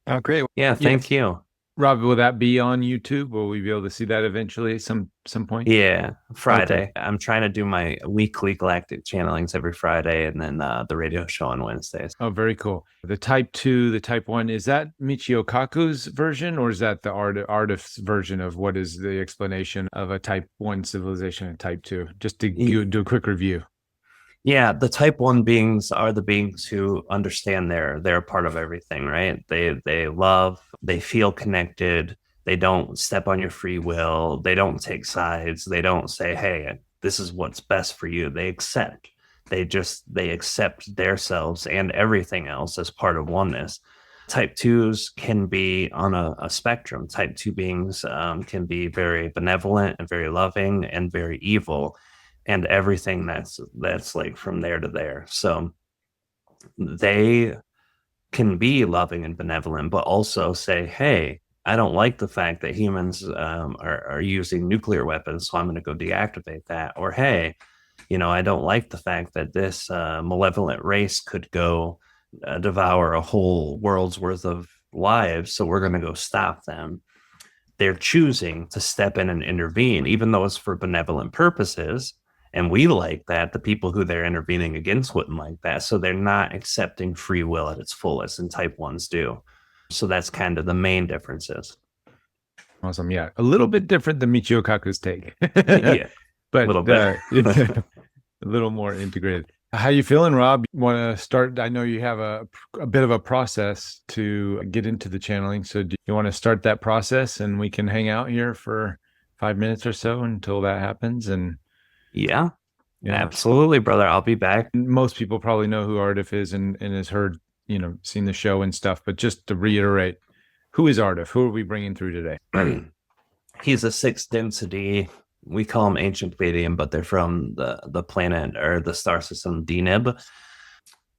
Oh, great. Yeah, thank you. Rob, will that be on YouTube? Will we be able to see that eventually at some point? Yeah, Friday. Okay. I'm trying to do my weekly galactic channelings every Friday, and then the radio show on Wednesdays. Oh, very cool. The type 2, the type 1, is that Michio Kaku's version, or is that the Aridif's version of what is the explanation of a type 1 civilization and type 2? Just to do a quick review. Yeah, the type 1 beings are the beings who understand they're a part of everything, right? They love, they feel connected, they don't step on your free will, they don't take sides, they don't say, "Hey, this is what's best for you." They accept. They accept themselves and everything else as part of oneness. Type 2s can be on a spectrum. Type 2 beings can be very benevolent and very loving and very evil, and everything that's like from there to there. So they can be loving and benevolent, but also say, "Hey, I don't like the fact that humans are using nuclear weapons, so I'm going to go deactivate that." Or, "Hey, I don't like the fact that this malevolent race could go devour a whole world's worth of lives, so we're going to go stop them." They're choosing to step in and intervene, even though it's for benevolent purposes. And we like that. The people who they're intervening against wouldn't like that. So they're not accepting free will at its fullest, and type 1s do. So that's kind of the main differences. Awesome. Yeah. A little bit different than Michio Kaku's take. Yeah. But a little bit. a little more integrated. How you feeling, Rob? You want to start? I know you have a bit of a process to get into the channeling. So do you want to start that process, and we can hang out here for 5 minutes or so until that happens? And yeah, absolutely, brother. I'll be back. Most people probably know who Aridif is and has heard, seen the show and stuff. But just to reiterate, who is Aridif? Who are we bringing through today? He's a 6th density. We call them ancient Pleiadian, but they're from the planet or the star system Deneb.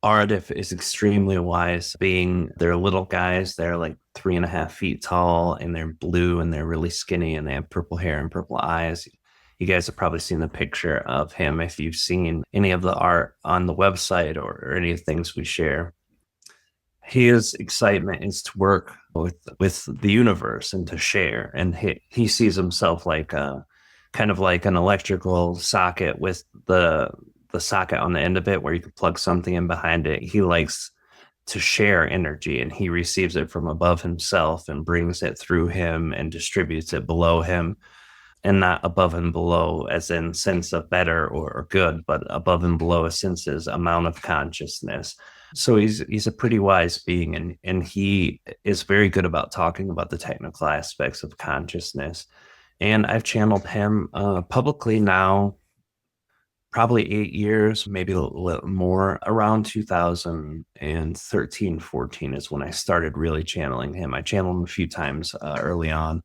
Aridif is extremely wise being. They're little guys. They're like 3.5 feet tall, and they're blue, and they're really skinny, and they have purple hair and purple eyes. You guys have probably seen the picture of him if you've seen any of the art on the website or any of the things we share. His excitement is to work with the universe and to share. And he sees himself like kind of like an electrical socket with the socket on the end of it where you can plug something in behind it. He likes to share energy, and he receives it from above himself and brings it through him and distributes it below him. And not above and below as in sense of better or good, but above and below a sense's amount of consciousness. So he's a pretty wise being, and he is very good about talking about the technical aspects of consciousness. And I've channeled him publicly now, probably 8 years, maybe a little more. Around 2013, 14 is when I started really channeling him. I channeled him a few times early on.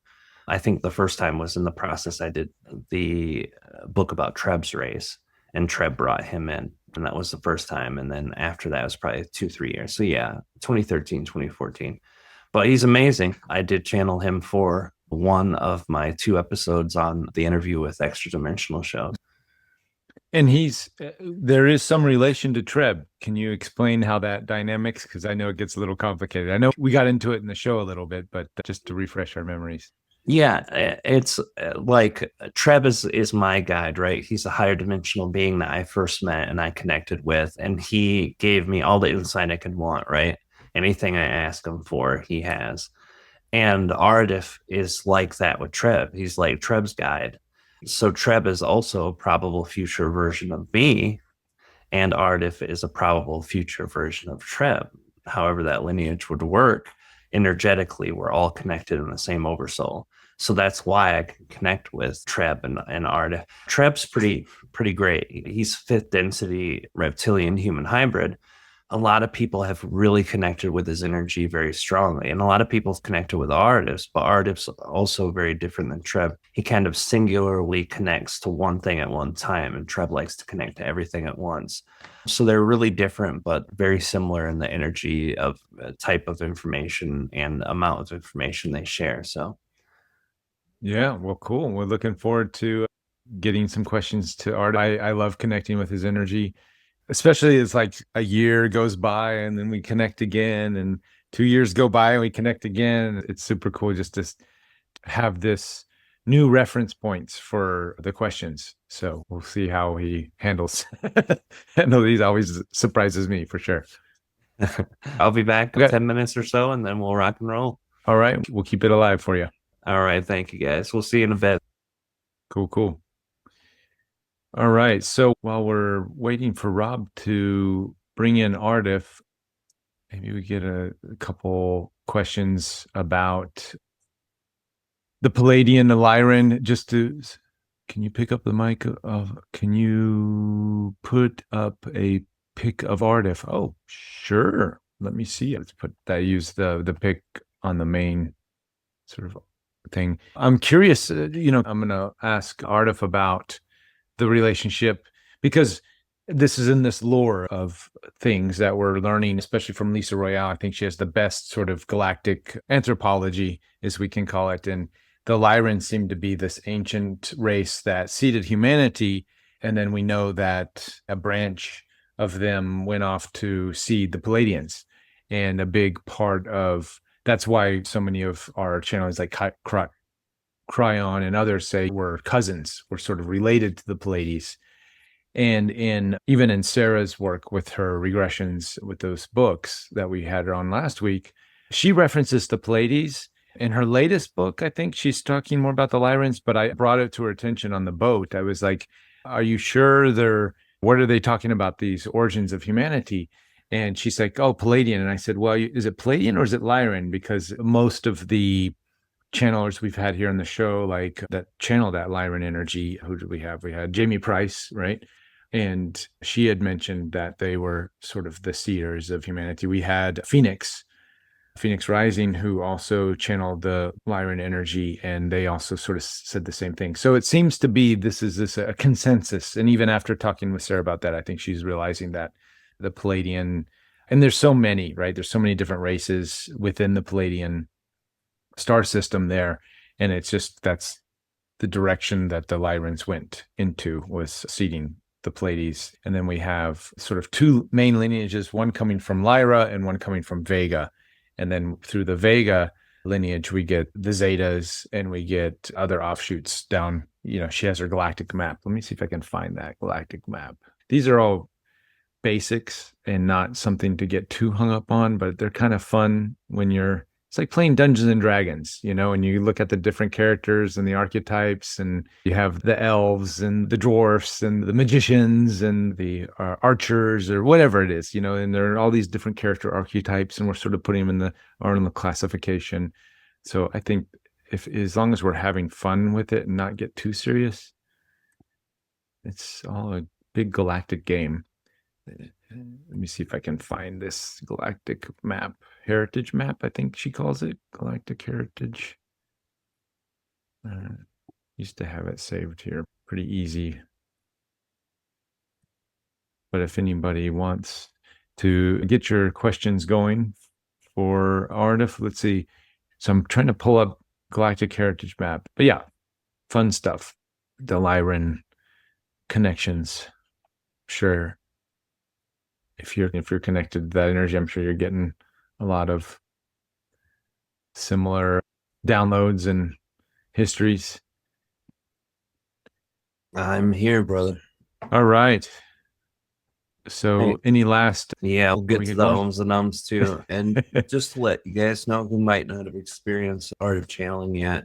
I think the first time was in the process I did the book about Treb's race, and Treb brought him in, and that was the first time. And then after that was probably 2-3 years. So yeah, 2013, 2014. But he's amazing. I did channel him for one of my 2 episodes on the interview with Extra-Dimensional show. And there is some relation to Treb. Can you explain how that dynamics? Because I know it gets a little complicated. I know we got into it in the show a little bit, but just to refresh our memories. Yeah, it's like Treb is my guide, right? He's a higher dimensional being that I first met and I connected with, and he gave me all the insight I could want, right? Anything I ask him for, he has. And Aridif is like that with Treb. He's like Treb's guide. So Treb is also a probable future version of me, and Aridif is a probable future version of Treb. However that lineage would work, energetically, we're all connected in the same oversoul. So that's why I can connect with Treb and Aridif. Treb's pretty great. He's 5th density reptilian human hybrid. A lot of people have really connected with his energy very strongly, and a lot of people have connected with Aridif, but Aridif's also very different than Treb. He kind of singularly connects to one thing at one time, and Treb likes to connect to everything at once. So they're really different, but very similar in the energy of type of information and amount of information they share. So, yeah, well, cool. We're looking forward to getting some questions to Art. I love connecting with his energy, especially as like a year goes by and then we connect again, and 2 years go by and we connect again. It's super cool just to have this new reference points for the questions. So we'll see how he handles handle these. Always surprises me for sure. I'll be back in Okay. 10 minutes or so, and then we'll rock and roll. All right. We'll keep it alive for you. All right. Thank you, guys. We'll see you in a bit. Cool. All right. So while we're waiting for Rob to bring in Aridif, maybe we get a couple questions about the Pleiadian, the Lyran. Can you pick up the mic? Can you put up a pic of Aridif? Oh, sure. Let me see. Let's use the pic on the main sort of thing. I'm curious, I'm going to ask Aridif about the relationship, because this is in this lore of things that we're learning, especially from Lisa Royale. I think she has the best sort of galactic anthropology, as we can call it. And the Lyran seem to be this ancient race that seeded humanity. And then we know that a branch of them went off to seed the Pleiadians. And a big part of that's why so many of our channels like Cryon and others say we're cousins. We're sort of related to the Pleiades. And even in Sarah's work with her regressions with those books that we had her on last week, she references the Pleiades. In her latest book, I think she's talking more about the Lyrans, but I brought it to her attention on the boat. I was like, are you sure what are they talking about, these origins of humanity? And she's like, oh, Pleiadian. And I said, well, is it Pleiadian or is it Lyran? Because most of the channelers we've had here on the show, like that channel that Lyran energy, who did we have? We had Jamie Price, right? And she had mentioned that they were sort of the seers of humanity. We had Phoenix Rising, who also channeled the Lyran energy, and they also sort of said the same thing. So it seems to be this is a consensus. And even after talking with Sarah about that, I think she's realizing that the Pleiadian, and there's so many, right? There's so many different races within the Pleiadian star system there. And it's just, that's the direction that the Lyrans went into, was seeding the Pleiades. And then we have sort of two main lineages, one coming from Lyra and one coming from Vega. And then through the Vega lineage, we get the Zetas and we get other offshoots down. She has her galactic map. Let me see if I can find that galactic map. These are all basics and not something to get too hung up on, but they're kind of fun when it's like playing Dungeons and Dragons, and you look at the different characters and the archetypes, and you have the elves and the dwarfs and the magicians and the archers or whatever it is, and there are all these different character archetypes, and we're sort of putting them in the classification. So I think as long as we're having fun with it and not get too serious, it's all a big galactic game. Let me see if I can find this galactic map, heritage map, I think she calls it, galactic heritage. Used to have it saved here, pretty easy. But if anybody wants to get your questions going for Aridif, let's see. So I'm trying to pull up galactic heritage map, but yeah, fun stuff. The Lyran connections, sure. If you're connected to that energy, I'm sure you're getting a lot of similar downloads and histories. I'm here, brother. All right. So any last... Yeah, we'll get to the going? ohms and ums too. And just to let you guys know who might not have experienced art of channeling yet,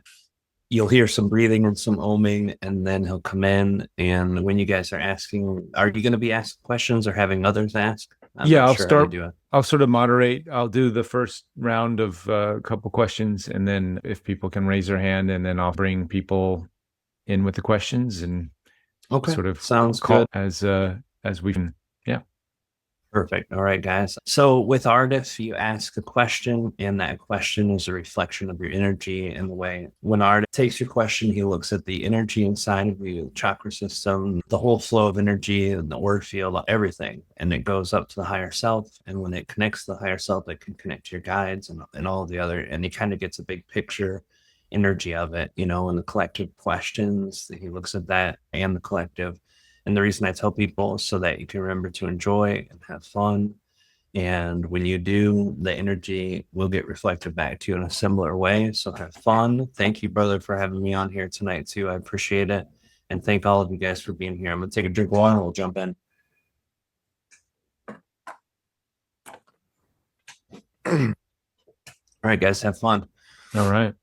you'll hear some breathing and some oming, and then he'll come in. And when you guys are asking, are you going to be asking questions or having others ask? I'll start. I'll sort of moderate. I'll do the first round of a couple questions, and then if people can raise their hand, and then I'll bring people in with the questions, and sort of sounds good as we can. Yeah. Perfect. All right, guys. So with Aridif, you ask a question, and that question is a reflection of your energy. And the way when Aridif takes your question, he looks at the energy inside of you, the chakra system, the whole flow of energy, and the aura field, everything. And it goes up to the higher self. And when it connects to the higher self, it can connect to your guides and all the other. And he kind of gets a big picture energy of it, and the collective questions. He looks at that and the collective. And the reason I tell people is so that you can remember to enjoy and have fun And when you do, the energy will get reflected back to you in a similar way. So have fun. Thank you, brother, for having me on here tonight, too. I appreciate it. And thank all of you guys for being here. I'm going to take a drink of water and we'll jump in. All right, guys, have fun. All right.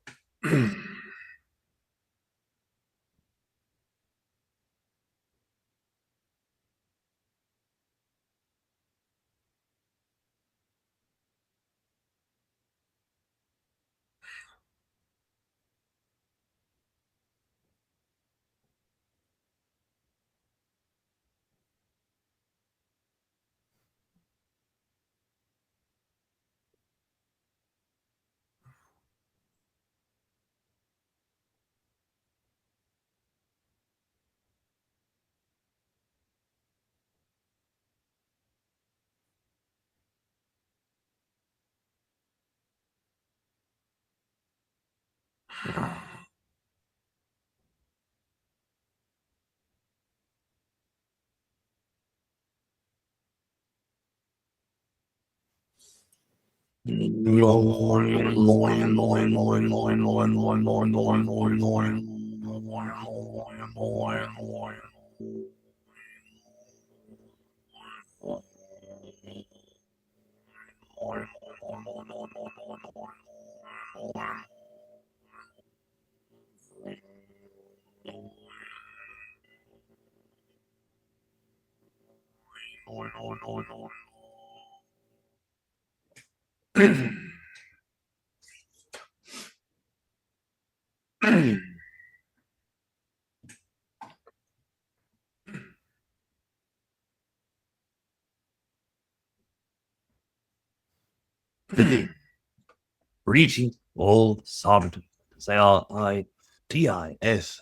Reaching all solid. Aridif,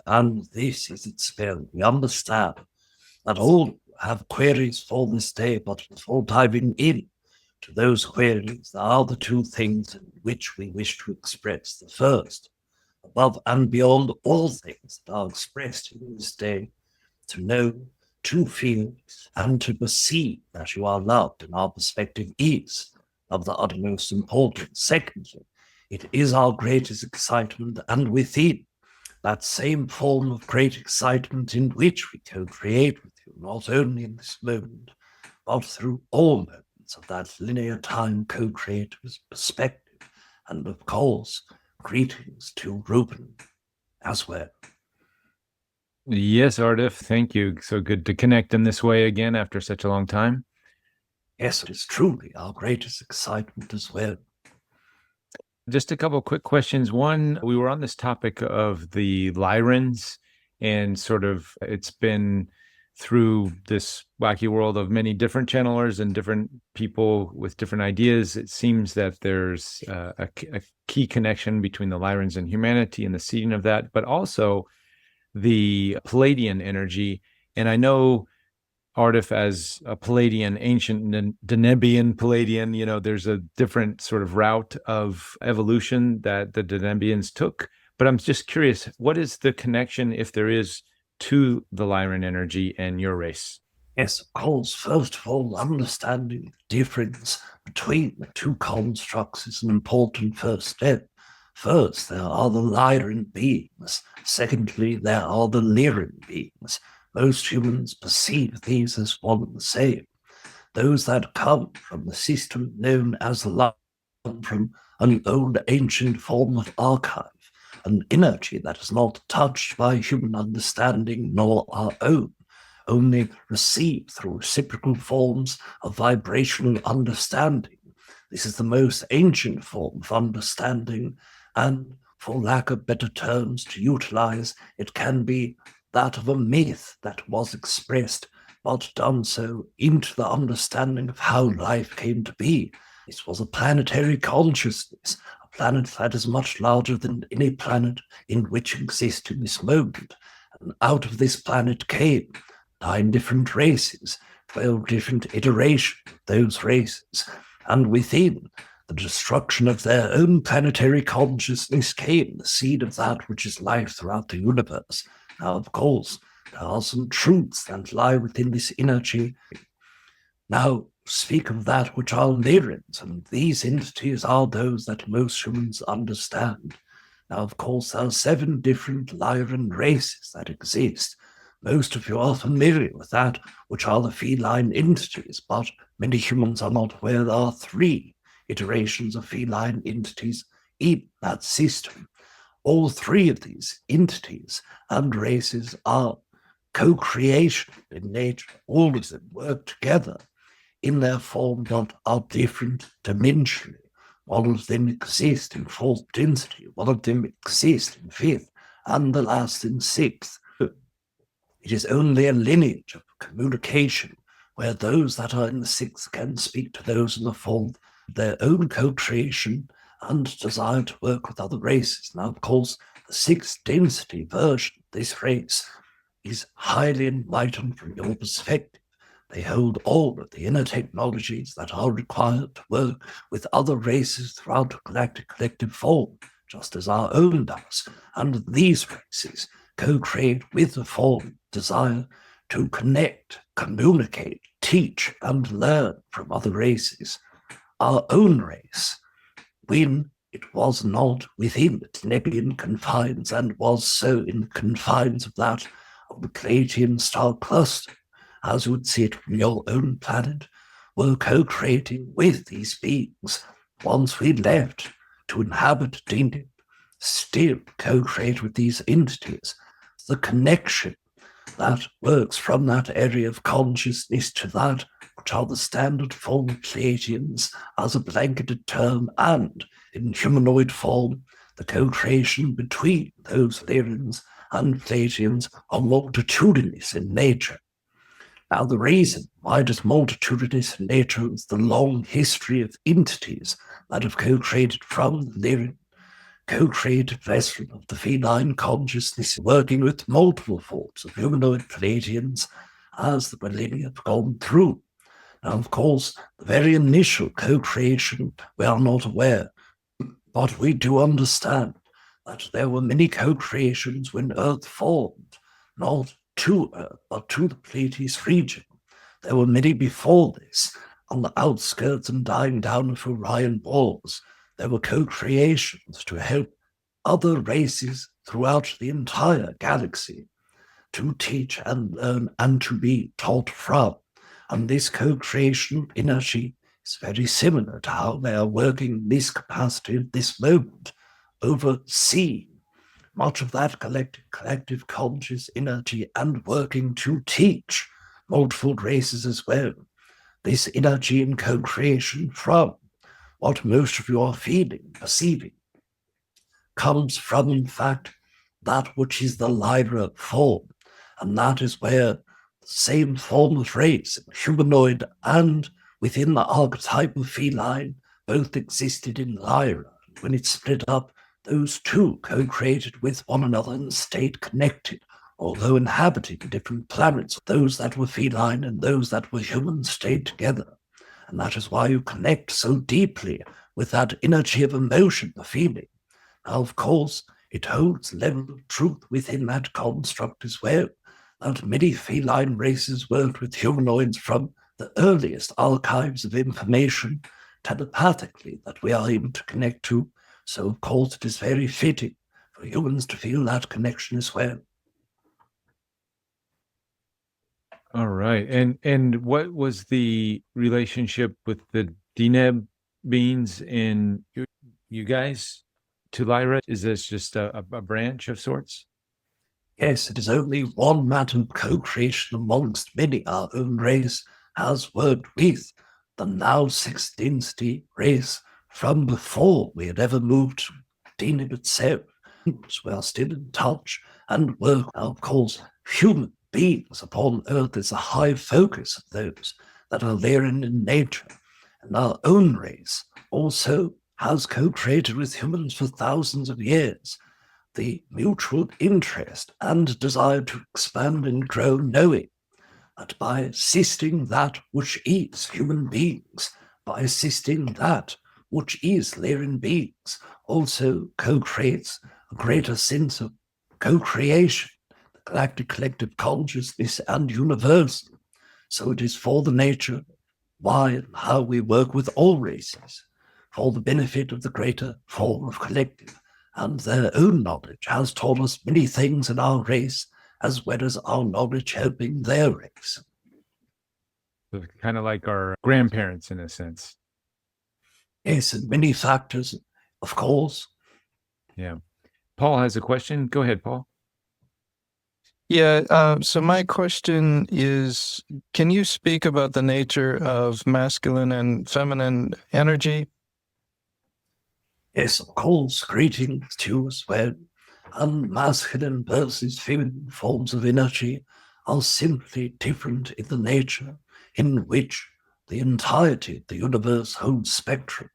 and this is its spell. We understand that all have queries for this day, but before diving in to those queries, there are the two things in which we wish to express. The first, above and beyond all things that are expressed in this day, to know, to feel, and to perceive that you are loved in our perspective is of the uttermost importance. Secondly, it is our greatest excitement, and within that same form of great excitement in which we co-create with you, not only in this moment, but through all moments of that linear time co-creator's perspective. And of course, greetings to Reuben as well. Yes, Aridif, thank you. So good to connect in this way again after such a long time. Yes, it is truly our greatest excitement as well. Just a couple of quick questions. One, we were on this topic of the Lyrans, and sort of it's been through this wacky world of many different channelers and different people with different ideas. It seems that there's a key connection between the Lyrans and humanity and the seeding of that, but also the Pleiadian energy. And I know Aridif as a Pleiadian, ancient Denebian Pleiadian, you know, there's a different sort of route of evolution that the Denebians took. But I'm just curious, what is the connection, if there is, to the Lyran energy and your race? Yes, of course, first of all, understanding the difference between the two constructs is an important first step. First, there are the Lyran beings. Secondly, there are the Lyran beings. Most humans perceive these as one and the same. Those that come from the system known as Lyran, from an old ancient form of archive, an energy that is not touched by human understanding nor our own, only received through reciprocal forms of vibrational understanding. This is the most ancient form of understanding, and for lack of better terms to utilize, it can be that of a myth that was expressed, but done so into the understanding of how life came to be. This was a planetary consciousness, a planet that is much larger than any planet in which exists in this moment. And out of this planet came 9 different races, 12 different iterations of those races, and within the destruction of their own planetary consciousness came the seed of that which is life throughout the universe. Now, of course, there are some truths that lie within this energy. Now, speak of that which are Lyrans, and these entities are those that most humans understand. Now, of course, there are 7 different Lyran races that exist. Most of you are familiar with that, which are the feline entities, but many humans are not aware there are 3 iterations of feline entities in that system. All 3 of these entities and races are co-creation in nature. All of them work together in their form that are different dimensionally. One of them exists in 4th density, one of them exists in 5th, and the last in 6th. It is only a lineage of communication where those that are in the 6th can speak to those in the 4th, their own co-creation and desire to work with other races. Now, of course, the 6th density version of this race is highly enlightened from your perspective. They hold all of the inner technologies that are required to work with other races throughout the galactic collective form, just as our own does. And these races co-create with the form desire to connect, communicate, teach, and learn from other races. Our own race, when it was not within the Denebian confines and was so in the confines of that of the Pleiadian star cluster, as you would see it from your own planet, were co-creating with these beings. Once we left to inhabit Deneb, still co-create with these entities. The connection that works from that area of consciousness to that which are the standard form of Pleiadians as a blanketed term, and in humanoid form, the co-creation between those Lyrans and Pleiadians are multitudinous in nature. Now, the reason why it is multitudinous in nature is the long history of entities that have co-created from the Lyran, co-created vessel of the feline consciousness, working with multiple forms of humanoid Pleiadians as the millennia have gone through. Now, of course, the very initial co-creation we are not aware, but we do understand that there were many co-creations when Earth formed, not to Earth, but to the Pleiades region. There were many before this, on the outskirts and dying down of Orion wars. There were co-creations to help other races throughout the entire galaxy to teach and learn and to be taught from. And this co-creation energy is very similar to how they are working in this capacity at this moment, overseeing much of that collective conscious energy and working to teach multiple races as well. This energy and co-creation from what most of you are feeling, perceiving, comes from, in fact, that which is the Lyra form. And that is where the same form of race, humanoid and within the archetype of feline, both existed in Lyra. When it split up, those two co-created with one another and stayed connected, although inhabiting different planets. Those that were feline and those that were human stayed together. And that is why you connect so deeply with that energy of emotion, the feeling. Now, of course, it holds a level of truth within that construct as well, that many feline races worked with humanoids from the earliest archives of information telepathically that we are able to connect to. So, of course, it is very fitting for humans to feel that connection as well. All right. And what was the relationship with the Deneb beings in you guys to Lyra? Is this just a branch of sorts? Yes, it is only one matter of co-creation amongst many. Our own race has worked with the now 6th density race from before we had ever moved to Deneb itself. We are still in touch and work. Now, of course, human beings upon Earth is a high focus of those that are therein in nature. And our own race also has co-created with humans for thousands of years. The mutual interest and desire to expand and grow, knowing that by assisting that which is human beings, by assisting that which is Lyran beings, also co-creates a greater sense of co-creation, the galactic collective consciousness and universal. So it is for the nature why and how we work with all races for the benefit of the greater form of collective, and their own knowledge has taught us many things in our race, as well as our knowledge helping their race. So kind of like our grandparents in a sense. Yes, and many factors, of course. Yeah. Paul has a question. Go ahead, Paul. Yeah, so my question is, can you speak about the nature of masculine and feminine energy? Yes, of course, greetings to you as well. And masculine versus feminine forms of energy are simply different in the nature in which the entirety of the universe holds spectrum.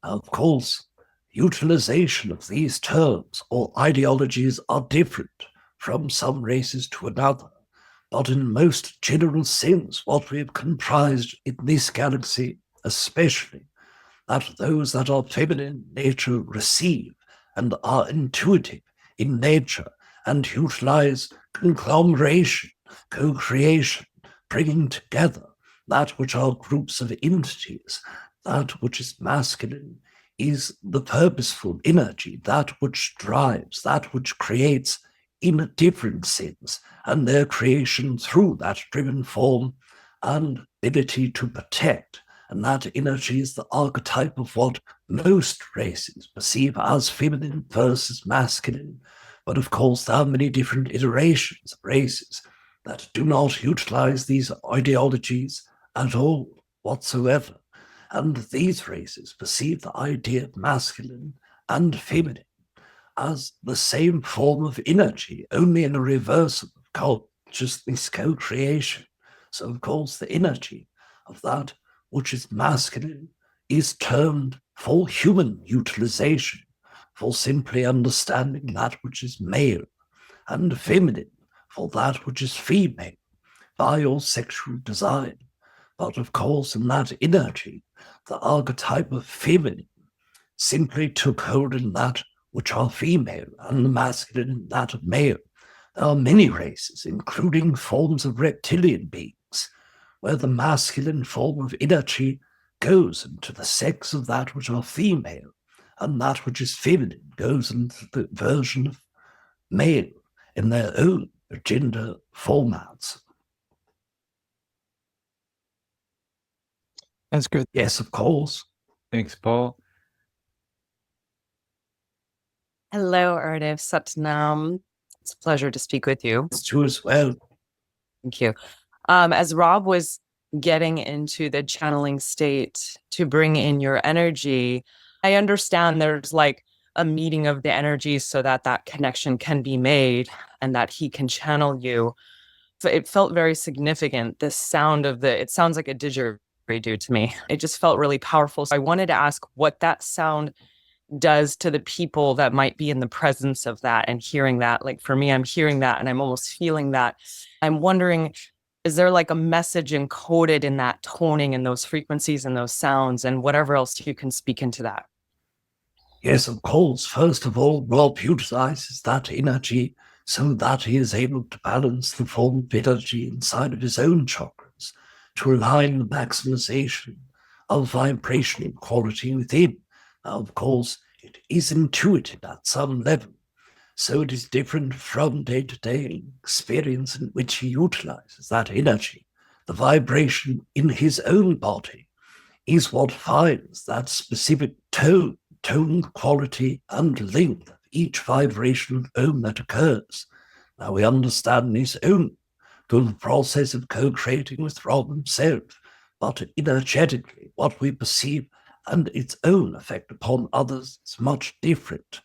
Now, of course, utilization of these terms or ideologies are different from some races to another, but in most general sense, what we have comprised in this galaxy, especially, that those that are feminine in nature receive and are intuitive in nature and utilize conglomeration, co-creation, bringing together that which are groups of entities, that which is masculine is the purposeful energy, that which drives, that which creates in a different sense, and their creation through that driven form and ability to protect. And that energy is the archetype of what most races perceive as feminine versus masculine. But of course, there are many different iterations of races that do not utilize these ideologies at all whatsoever. And these races perceive the idea of masculine and feminine as the same form of energy, only in a reversal of consciousness co-creation. So, of course, the energy of that which is masculine is termed for human utilization, for simply understanding that which is male, and feminine for that which is female, by your sexual design. But of course, in that energy, the archetype of feminine simply took hold in that which are female, and the masculine in that of male. There are many races, including forms of reptilian beings, where the masculine form of energy goes into the sex of that which are female, and that which is feminine goes into the version of male in their own gender formats. That's good. Yes, of course. Thanks, Paul. Hello, Aridif, Satnam. It's a pleasure to speak with you. It's true as well. Thank you. As Rob was getting into the channeling state to bring in your energy, I understand there's like a meeting of the energies so that that connection can be made and that he can channel you. So it felt very significant. The sound of it sounds like a didgeridoo to me. It just felt really powerful. So I wanted to ask what that sound does to the people that might be in the presence of that and hearing that. Like for me, I'm hearing that and I'm almost feeling that. I'm wondering, is there like a message encoded in that toning and those frequencies and those sounds and whatever else you can speak into that? Yes, of course. First of all, Rob utilizes that energy so that he is able to balance the form of energy inside of his own chakras to align the maximization of vibration quality within. Now, of course, it is intuitive at some level, so it is different from day-to-day experience in which he utilizes that energy. The vibration in his own body is what finds that specific tone quality and length of each vibrational ohm that occurs. Now we understand his own through the process of co-creating with Rob himself, but energetically what we perceive and its own effect upon others is much different.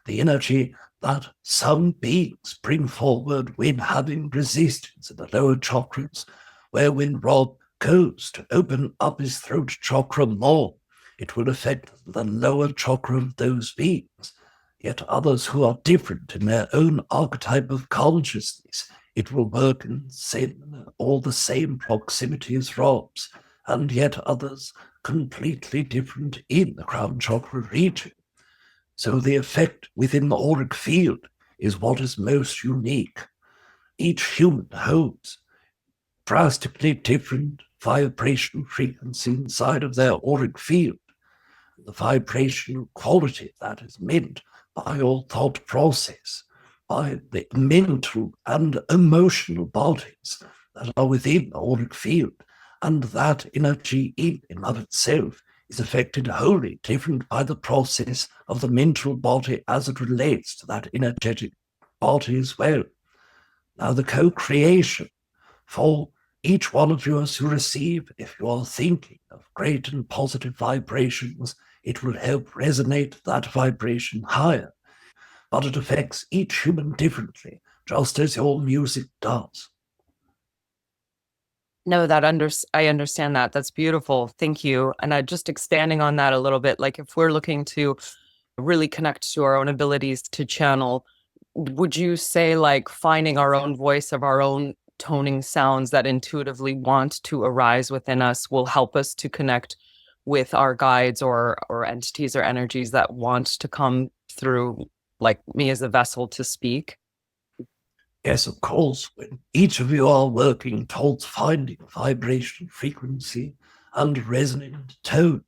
The energy that some beings bring forward when having resistance in the lower chakras, where when Rob goes to open up his throat chakra more, it will affect the lower chakra of those beings. Yet others who are different in their own archetype of consciousness, it will work in all the same proximity as Rob's, and yet others completely different in the crown chakra region. So the effect within the auric field is what is most unique. Each human holds drastically different vibrational frequency inside of their auric field, the vibrational quality that is meant by your thought process, by the mental and emotional bodies that are within the auric field, and that energy in and of itself is affected wholly different by the process of the mental body as it relates to that energetic body as well. Now the co-creation for each one of you as you receive, if you are thinking of great and positive vibrations, it will help resonate that vibration higher. But it affects each human differently, just as your music does. No, I understand that. That's beautiful. Thank you. And I just expanding on that a little bit, like if we're looking to really connect to our own abilities to channel, would you say like finding our own voice of our own toning sounds that intuitively want to arise within us will help us to connect with our guides or entities or energies that want to come through, like me as a vessel to speak? Yes, of course, when each of you are working towards finding vibrational frequency and resonant tone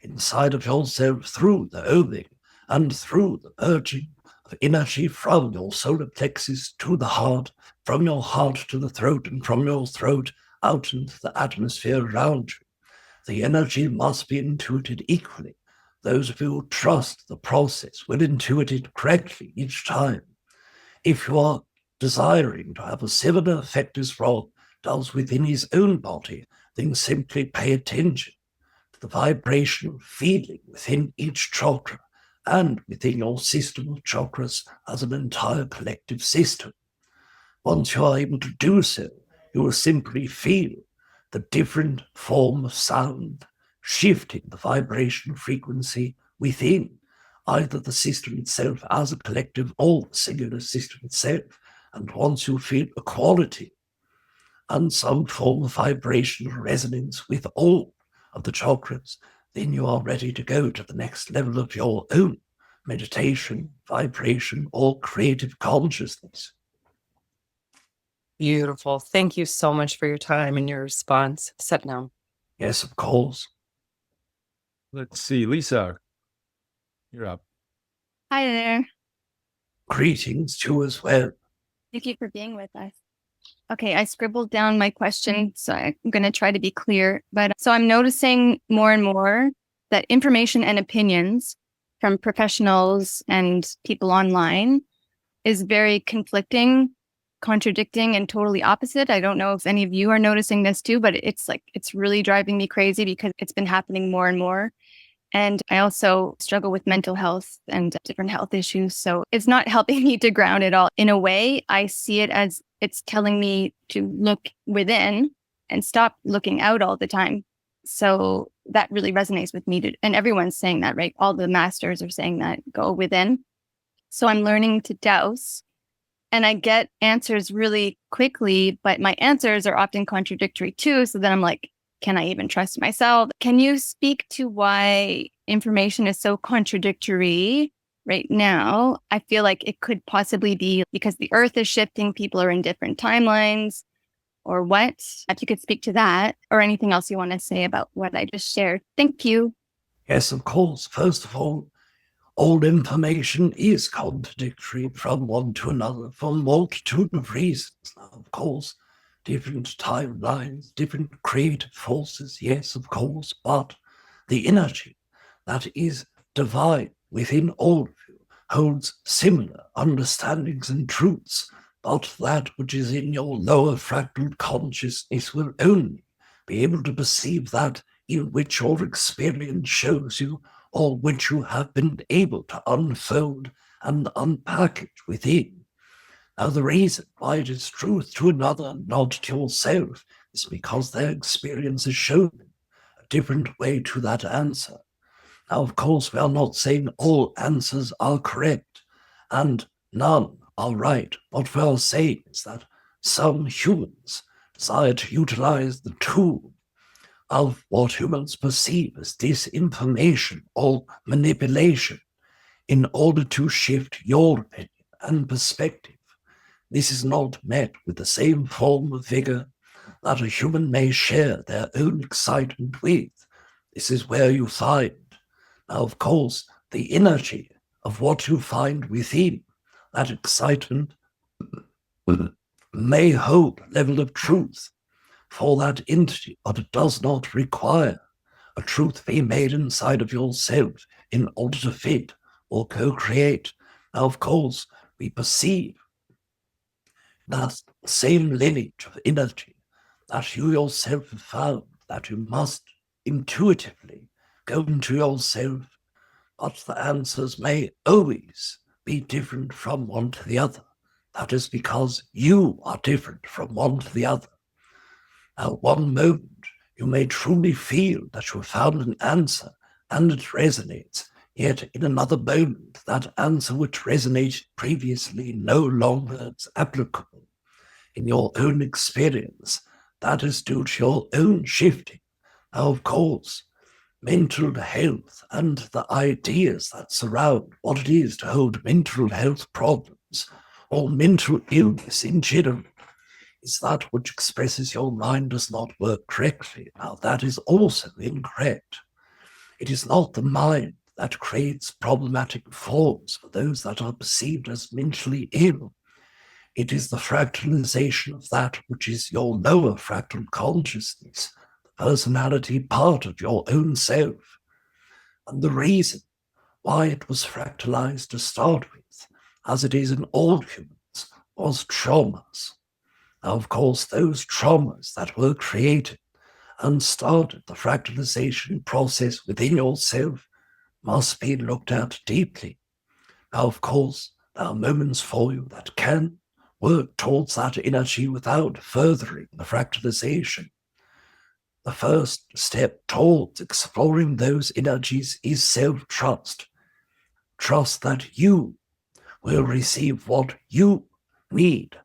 inside of yourself through the oming and through the purging of energy from your solar plexus to the heart, from your heart to the throat, and from your throat out into the atmosphere around you. The energy must be intuited equally. Those of you who trust the process will intuit it correctly each time. If you are desiring to have a similar effect as Rob does within his own body, then simply pay attention to the vibrational feeling within each chakra and within your system of chakras as an entire collective system. Once you are able to do so, you will simply feel the different form of sound shifting the vibrational frequency within either the system itself as a collective or the singular system itself. And once you feel a quality and some form of vibrational resonance with all of the chakras, then you are ready to go to the next level of your own meditation, vibration, or creative consciousness. Beautiful. Thank you so much for your time and your response. Set now. Yes, of course. Let's see, Lisa, you're up. Hi there. Greetings to you as well. Thank you for being with us. Okay, I scribbled down my question, so I'm going to try to be clear. But so I'm noticing more and more that information and opinions from professionals and people online is very conflicting, contradicting, and totally opposite. I don't know if any of you are noticing this too, but it's really driving me crazy because it's been happening more and more. And I also struggle with mental health and different health issues. So it's not helping me to ground at all. In a way, I see it as it's telling me to look within and stop looking out all the time. So that really resonates with me. And everyone's saying that, right? All the masters are saying that, go within. So I'm learning to douse. And I get answers really quickly, but my answers are often contradictory too. So then I'm like, can I even trust myself? Can you speak to why information is so contradictory right now? I feel like it could possibly be because the earth is shifting, people are in different timelines, or what? If you could speak to that, or anything else you want to say about what I just shared. Thank you. Yes, of course. First of all information is contradictory from one to another for a multitude of reasons. Now, of course, different timelines, different creative forces, yes, of course, but the energy that is divine within all of you holds similar understandings and truths, but that which is in your lower fractal consciousness will only be able to perceive that in which your experience shows you, or which you have been able to unfold and unpackage within. Now, the reason why it is truth to another and not to yourself is because their experience has shown them a different way to that answer. Now, of course, we are not saying all answers are correct and none are right. What we are saying is that some humans desire to utilize the tool of what humans perceive as disinformation or manipulation in order to shift your opinion and perspective. This is not met with the same form of vigor that a human may share their own excitement with. This is where you find, now of course, the energy of what you find within. That excitement may hold a level of truth for that entity, but it does not require a truth be made inside of yourself in order to fit or co-create. Now, of course, we perceive that same lineage of energy that you yourself have found, that you must intuitively go into yourself, but the answers may always be different from one to the other. That is because you are different from one to the other. Now, one moment, you may truly feel that you have found an answer and it resonates, yet in another moment, that answer which resonated previously no longer is applicable. In your own experience, that is due to your own shifting. Now, of course, mental health and the ideas that surround what it is to hold mental health problems or mental illness in general is that which expresses your mind does not work correctly. Now, that is also incorrect. It is not the mind that creates problematic forms for those that are perceived as mentally ill. It is the fractalization of that which is your lower fractal consciousness, the personality part of your own self. And the reason why it was fractalized to start with, as it is in all humans, was traumas. Now, of course, those traumas that were created and started the fractalization process within yourself must be looked at deeply. Now, of course, there are moments for you that can work towards that energy without furthering the fractalization. The first step towards exploring those energies is self-trust. Trust that you will receive what you need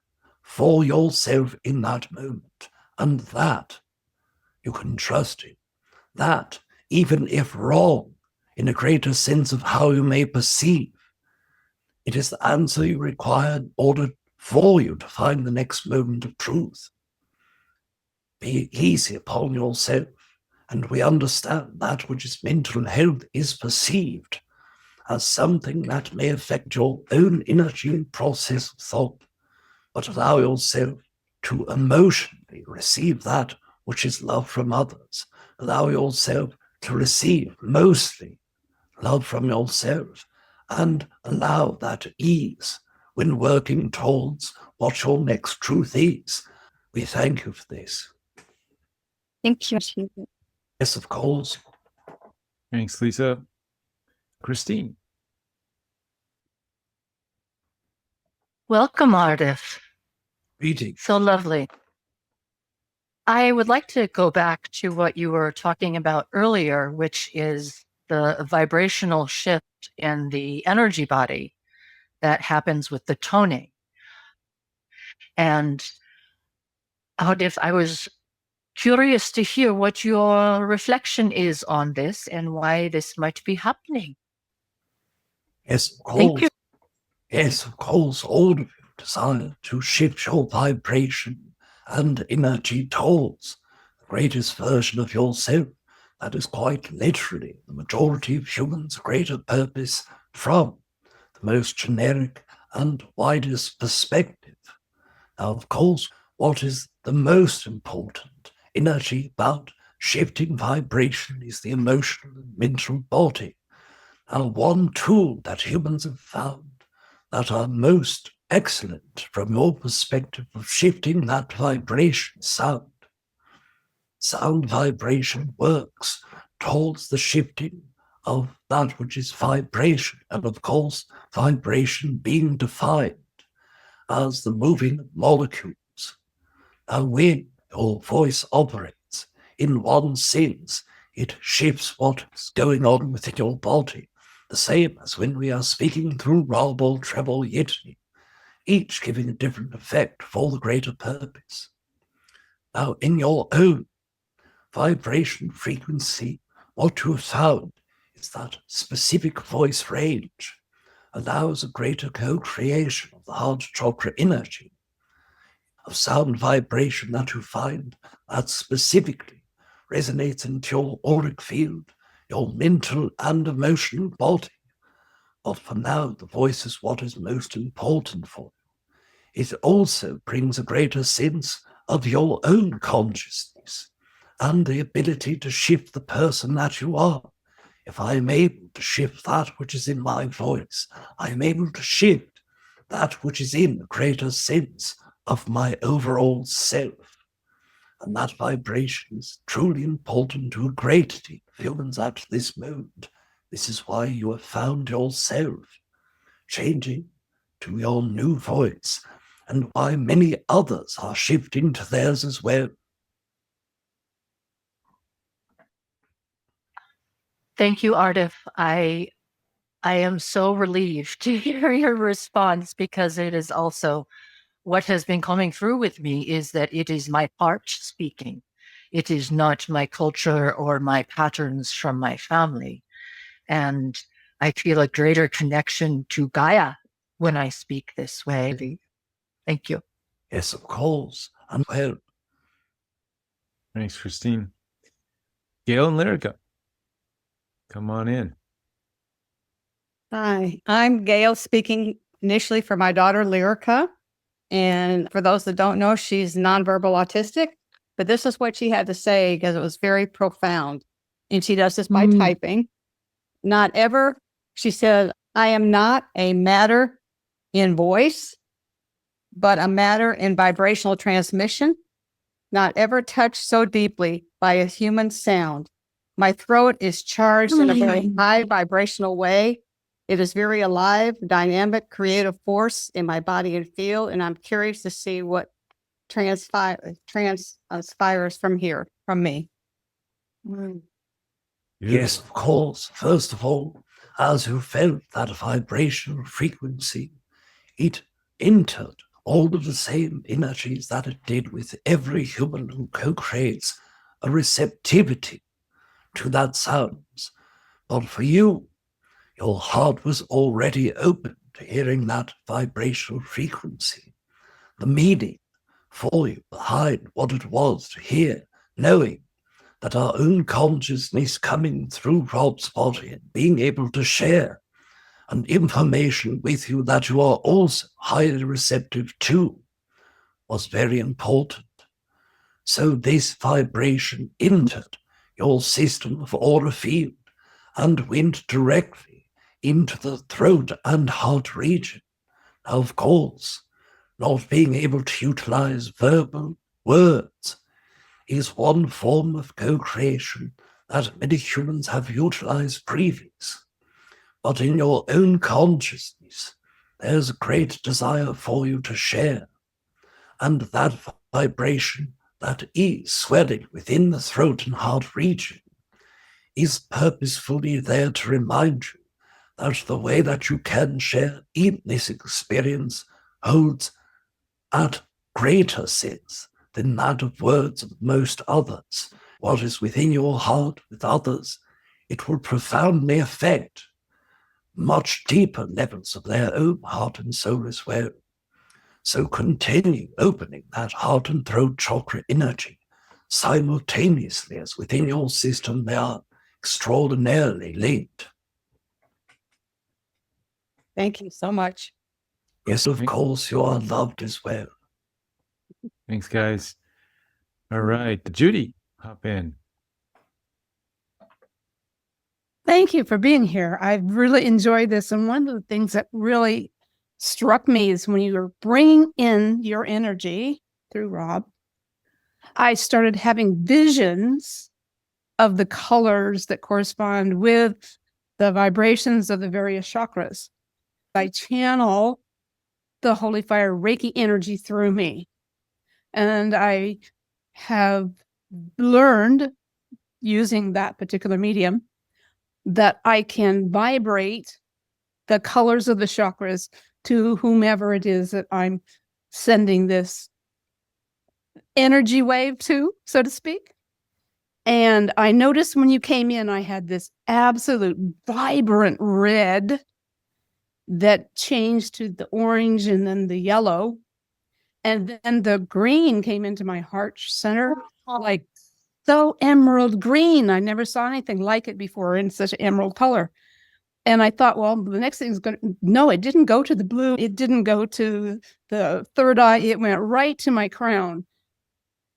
for yourself in that moment, and that you can trust in. That, even if wrong, in a greater sense of how you may perceive, it is the answer you require in order for you to find the next moment of truth. Be easy upon yourself, and we understand that which is mental health is perceived as something that may affect your own energy and process of thought, but allow yourself to emotionally receive that which is love from others. Allow yourself to receive mostly love from yourself, and allow that ease when working towards what your next truth is. We thank you for this. Thank you. Yes, of course. Thanks, Lisa. Christine. Welcome, Aridif. Greetings. So lovely. I would like to go back to what you were talking about earlier, which is the vibrational shift in the energy body that happens with the toning. And Aridif, I was curious to hear what your reflection is on this and why this might be happening. Yes, of course. Thank you. Yes, of course, all of you desire to shift your vibration and energy towards the greatest version of yourself. That is quite literally the majority of humans' greater purpose from the most generic and widest perspective. Now, of course, what is the most important energy about shifting vibration is the emotional and mental body. Now, one tool that humans have found that are most excellent from your perspective of shifting that vibration, sound. Sound vibration works towards the shifting of that which is vibration, and of course, vibration being defined as the moving molecules. Now, when your voice operates in one sense, it shifts what is going on within your body, the same as when we are speaking through Rob or treble yitney, each giving a different effect for the greater purpose. Now, in your own vibration frequency, what you have found is that specific voice range allows a greater co-creation of the heart chakra energy. of sound vibration that you find that specifically resonates into your auric field, your mental and emotional body. But for now, the voice is what is most important for you. It also brings a greater sense of your own consciousness and the ability to shift the person that you are. If I am able to shift that which is in my voice, I am able to shift that which is in a greater sense of my overall self. And that vibration is truly important to a great deal of humans at this moment. This is why you have found yourself changing to your new voice, and why many others are shifting to theirs as well. Thank you, Aridif. I am so relieved to hear your response, because it is also what has been coming through with me is that it is my heart speaking. It is not my culture or my patterns from my family. And I feel a greater connection to Gaia when I speak this way. Thank you. Yes, of course. And well, Thanks, Christine. Gail and Lyrica, come on in. Hi, I'm Gail, speaking initially for my daughter Lyrica. And for those that don't know, she's nonverbal autistic. But this is what she had to say, because it was very profound. And she does this by typing. Not ever, she said, I am not a matter in voice, but a matter in vibrational transmission. Not ever touched so deeply by a human sound. My throat is charged in a very high vibrational way. It is very alive, dynamic, creative force in my body and field, and I'm curious to see what transpires from here, from me. yes, of course. First of all, as you felt that vibrational frequency, it entered all of the same energies that it did with every human who co-creates a receptivity to that sounds. But for you, your heart was already open to hearing that vibrational frequency, the meaning for you behind what it was to hear, knowing that our own consciousness coming through Rob's body and being able to share an information with you that you are also highly receptive to was very important. So this vibration entered your system of aura field and went directly into the throat and heart region. Now, of course, not being able to utilize verbal words is one form of co-creation that many humans have utilized previous. But in your own consciousness, there's a great desire for you to share. And that vibration that is swelling within the throat and heart region is purposefully there to remind you that the way that you can share in this experience holds at greater sense than that of words of most others. What is within your heart with others, it will profoundly affect much deeper levels of their own heart and soul as well. So continue opening that heart and throat chakra energy simultaneously, as within your system they are extraordinarily linked. Thank you so much. Yes, of course, you are loved as well. Thanks, guys. All right, Judy, hop in. Thank you for being here. I've really enjoyed this. And one of the things that really struck me is when you were bringing in your energy through Rob, I started having visions of the colors that correspond with the vibrations of the various chakras. I channel the Holy Fire Reiki energy through me. And I have learned using that particular medium that I can vibrate the colors of the chakras to whomever it is that I'm sending this energy wave to, so to speak. And I noticed when you came in, I had this absolute vibrant red that changed to the orange and then the yellow. And then the green came into my heart center, like so emerald green. I never saw anything like it before in such an emerald color. And I thought, well, the next thing is going to, no, it didn't go to the blue. It didn't go to the third eye. It went right to my crown.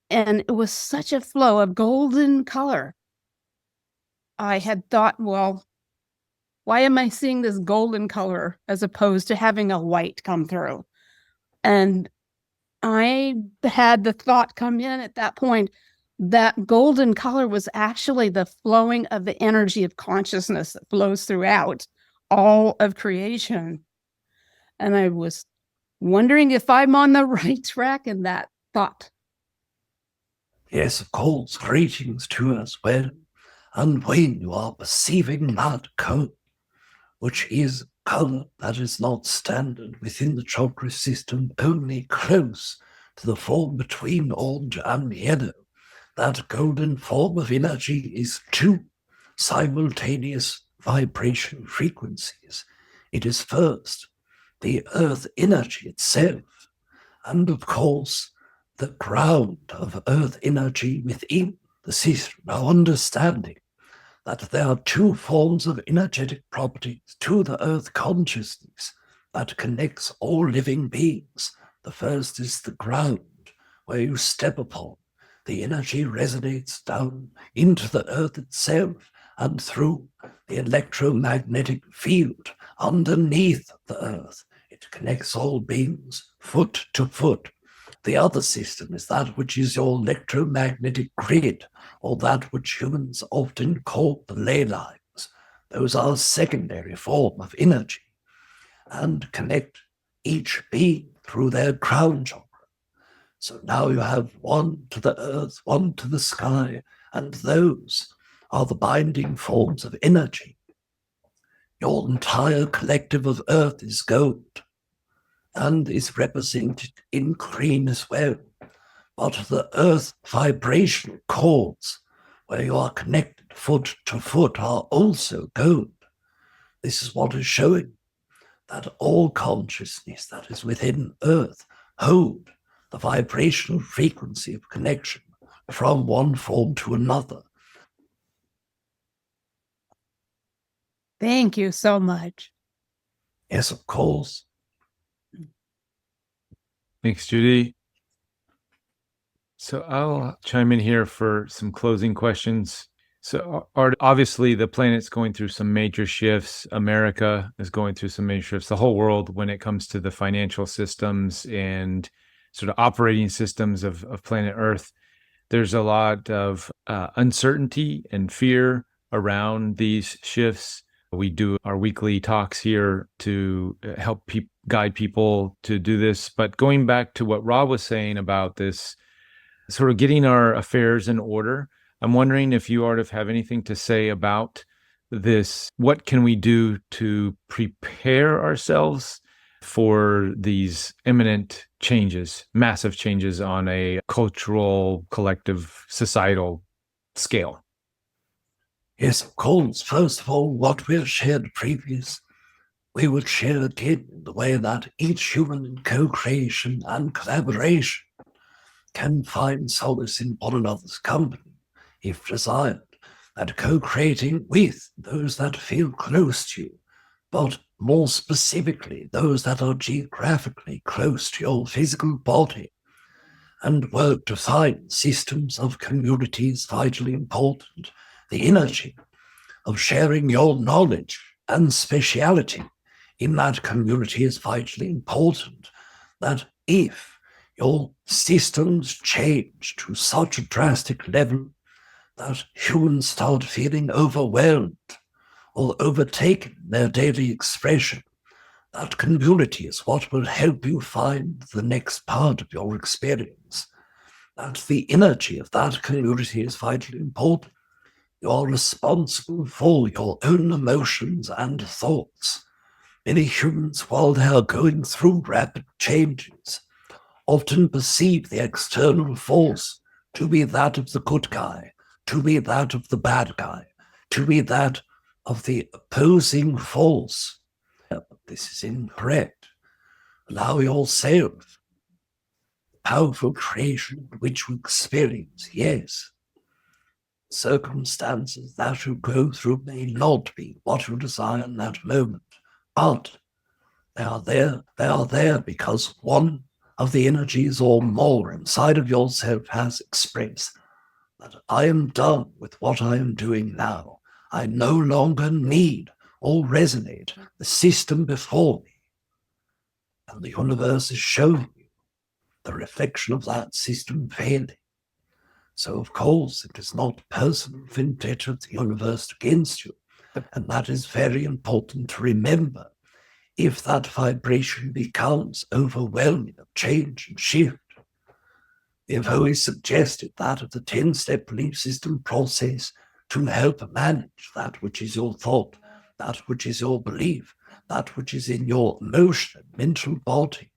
And it was such a flow of golden color. I had thought, well, why am I seeing this golden color as opposed to having a white come through? And I had the thought come in at that point that golden color was actually the flowing of the energy of consciousness that flows throughout all of creation. And I was wondering if I'm on the right track in that thought. Yes, of course, greetings to us well. And when you are perceiving that color, which is color that is not standard within the chakra system, only close to the form between orange and yellow, that golden form of energy is two simultaneous vibration frequencies. It is first the earth energy itself, and of course the ground of earth energy within the system. Now understanding that there are two forms of energetic properties to the earth consciousness that connects all living beings. The first is the ground, where you step upon. The energy resonates down into the earth itself and through the electromagnetic field underneath the earth. It connects all beings foot to foot. The other system is that which is your electromagnetic grid, or that which humans often call the ley lines. Those are a secondary form of energy and connect each being through their crown chakra. So now you have one to the earth, one to the sky, and those are the binding forms of energy. Your entire collective of earth is gold and is represented in green as well. But the earth vibrational cords, where you are connected foot to foot, are also gold. This is what is showing that all consciousness that is within earth hold the vibrational frequency of connection from one form to another. Thank you so much. Yes, of course. Thanks, Judy. So I'll chime in here for some closing questions. So obviously the planet's going through some major shifts. America is going through some major shifts. The whole world, when it comes to the financial systems and sort of operating systems of planet Earth, there's a lot of uncertainty and fear around these shifts. We do our weekly talks here to help guide people to do this. But going back to what Rob was saying about this, sort of getting our affairs in order, I'm wondering if you, Aridif, have anything to say about this. What can we do to prepare ourselves for these imminent changes, massive changes on a cultural, collective, societal scale? Yes, of course. First of all, what we have shared previous, we would share again the way that each human in co-creation and collaboration can find solace in one another's company, if desired, and co-creating with those that feel close to you, but more specifically, those that are geographically close to your physical body, and work to find systems of communities vitally important. The energy of sharing your knowledge and speciality in that community is vitally important, that if your systems change to such a drastic level that humans start feeling overwhelmed or overtaken in their daily expression, that community is what will help you find the next part of your experience. That the energy of that community is vitally important. You are responsible for your own emotions and thoughts. Many humans, while they are going through rapid changes, often perceive the external force to be that of the good guy, to be that of the bad guy, to be that of the opposing force. But this is incorrect. Allow yourself powerful creation which we experience, yes. Circumstances that you go through may not be what you desire in that moment, but they are there because one of the energies or more inside of yourself has expressed that I am done with what I am doing now. I no longer need or resonate the system before me. And the universe is showing you the reflection of that system failing. So, of course, it is not personal vendetta of the universe against you. And that is very important to remember. If that vibration becomes overwhelming of change and shift, we have always suggested that of the 10-step belief system process to help manage that which is your thought, that which is your belief, that which is in your emotion and mental body.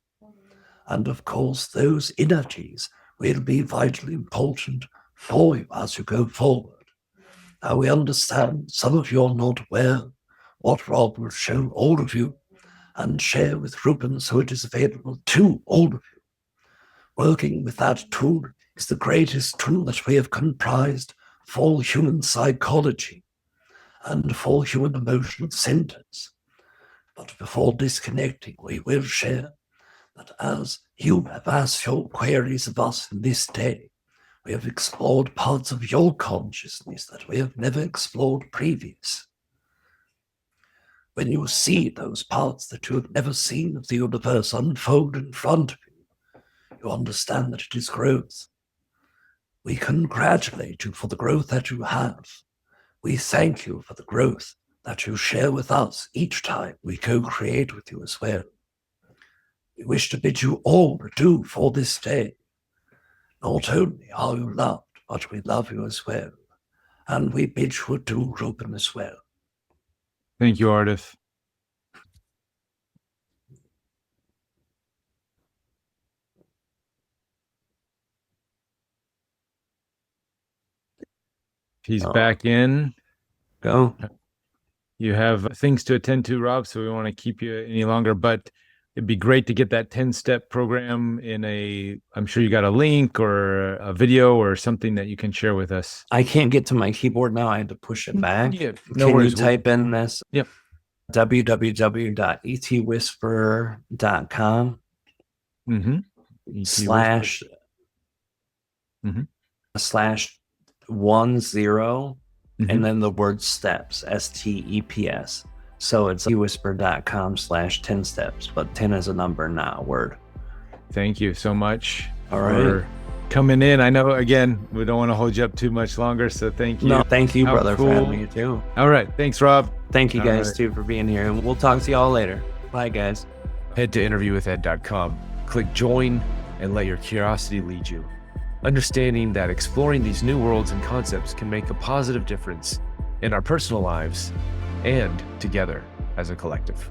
And of course, those energies will be vitally important for you as you go forward. Now we understand some of you are not aware what Rob will show all of you and share with Reuben so it is available to all of you. Working with that tool is the greatest tool that we have comprised for human psychology and for human emotional centers. But before disconnecting, we will share that as you have asked your queries of us in this day, we have explored parts of your consciousness that we have never explored previous. When you see those parts that you have never seen of the universe unfold in front of you, you understand that it is growth. We congratulate you for the growth that you have. We thank you for the growth that you share with us each time we co-create with you as well. We wish to bid you all adieu for this day. Not only are you loved, but we love you as well. And we bid you adieu, Reuben, as well. Thank you, Aridif. He's back in. Go. You have things to attend to, Rob, so we want to keep you any longer, but it'd be great to get that 10-step program I'm sure you got a link or a video or something that you can share with us. I can't get to my keyboard now. I had to push it back. Yeah, no worries. You type in this? Yep. www.etwhisperer.com slash 10 and then the word steps, STEPS. So it's ewhisper.com/10 steps, but 10 is a number, not a word. Thank you so much for coming in. I know, again, we don't want to hold you up too much longer, so thank you. No, thank you, brother, for having me too. All right. Thanks, Rob. Thank you guys too for being here, and we'll talk to y'all later. Bye, guys. Head to interviewwithed.com, click join, and let your curiosity lead you. Understanding that exploring these new worlds and concepts can make a positive difference in our personal lives and together as a collective.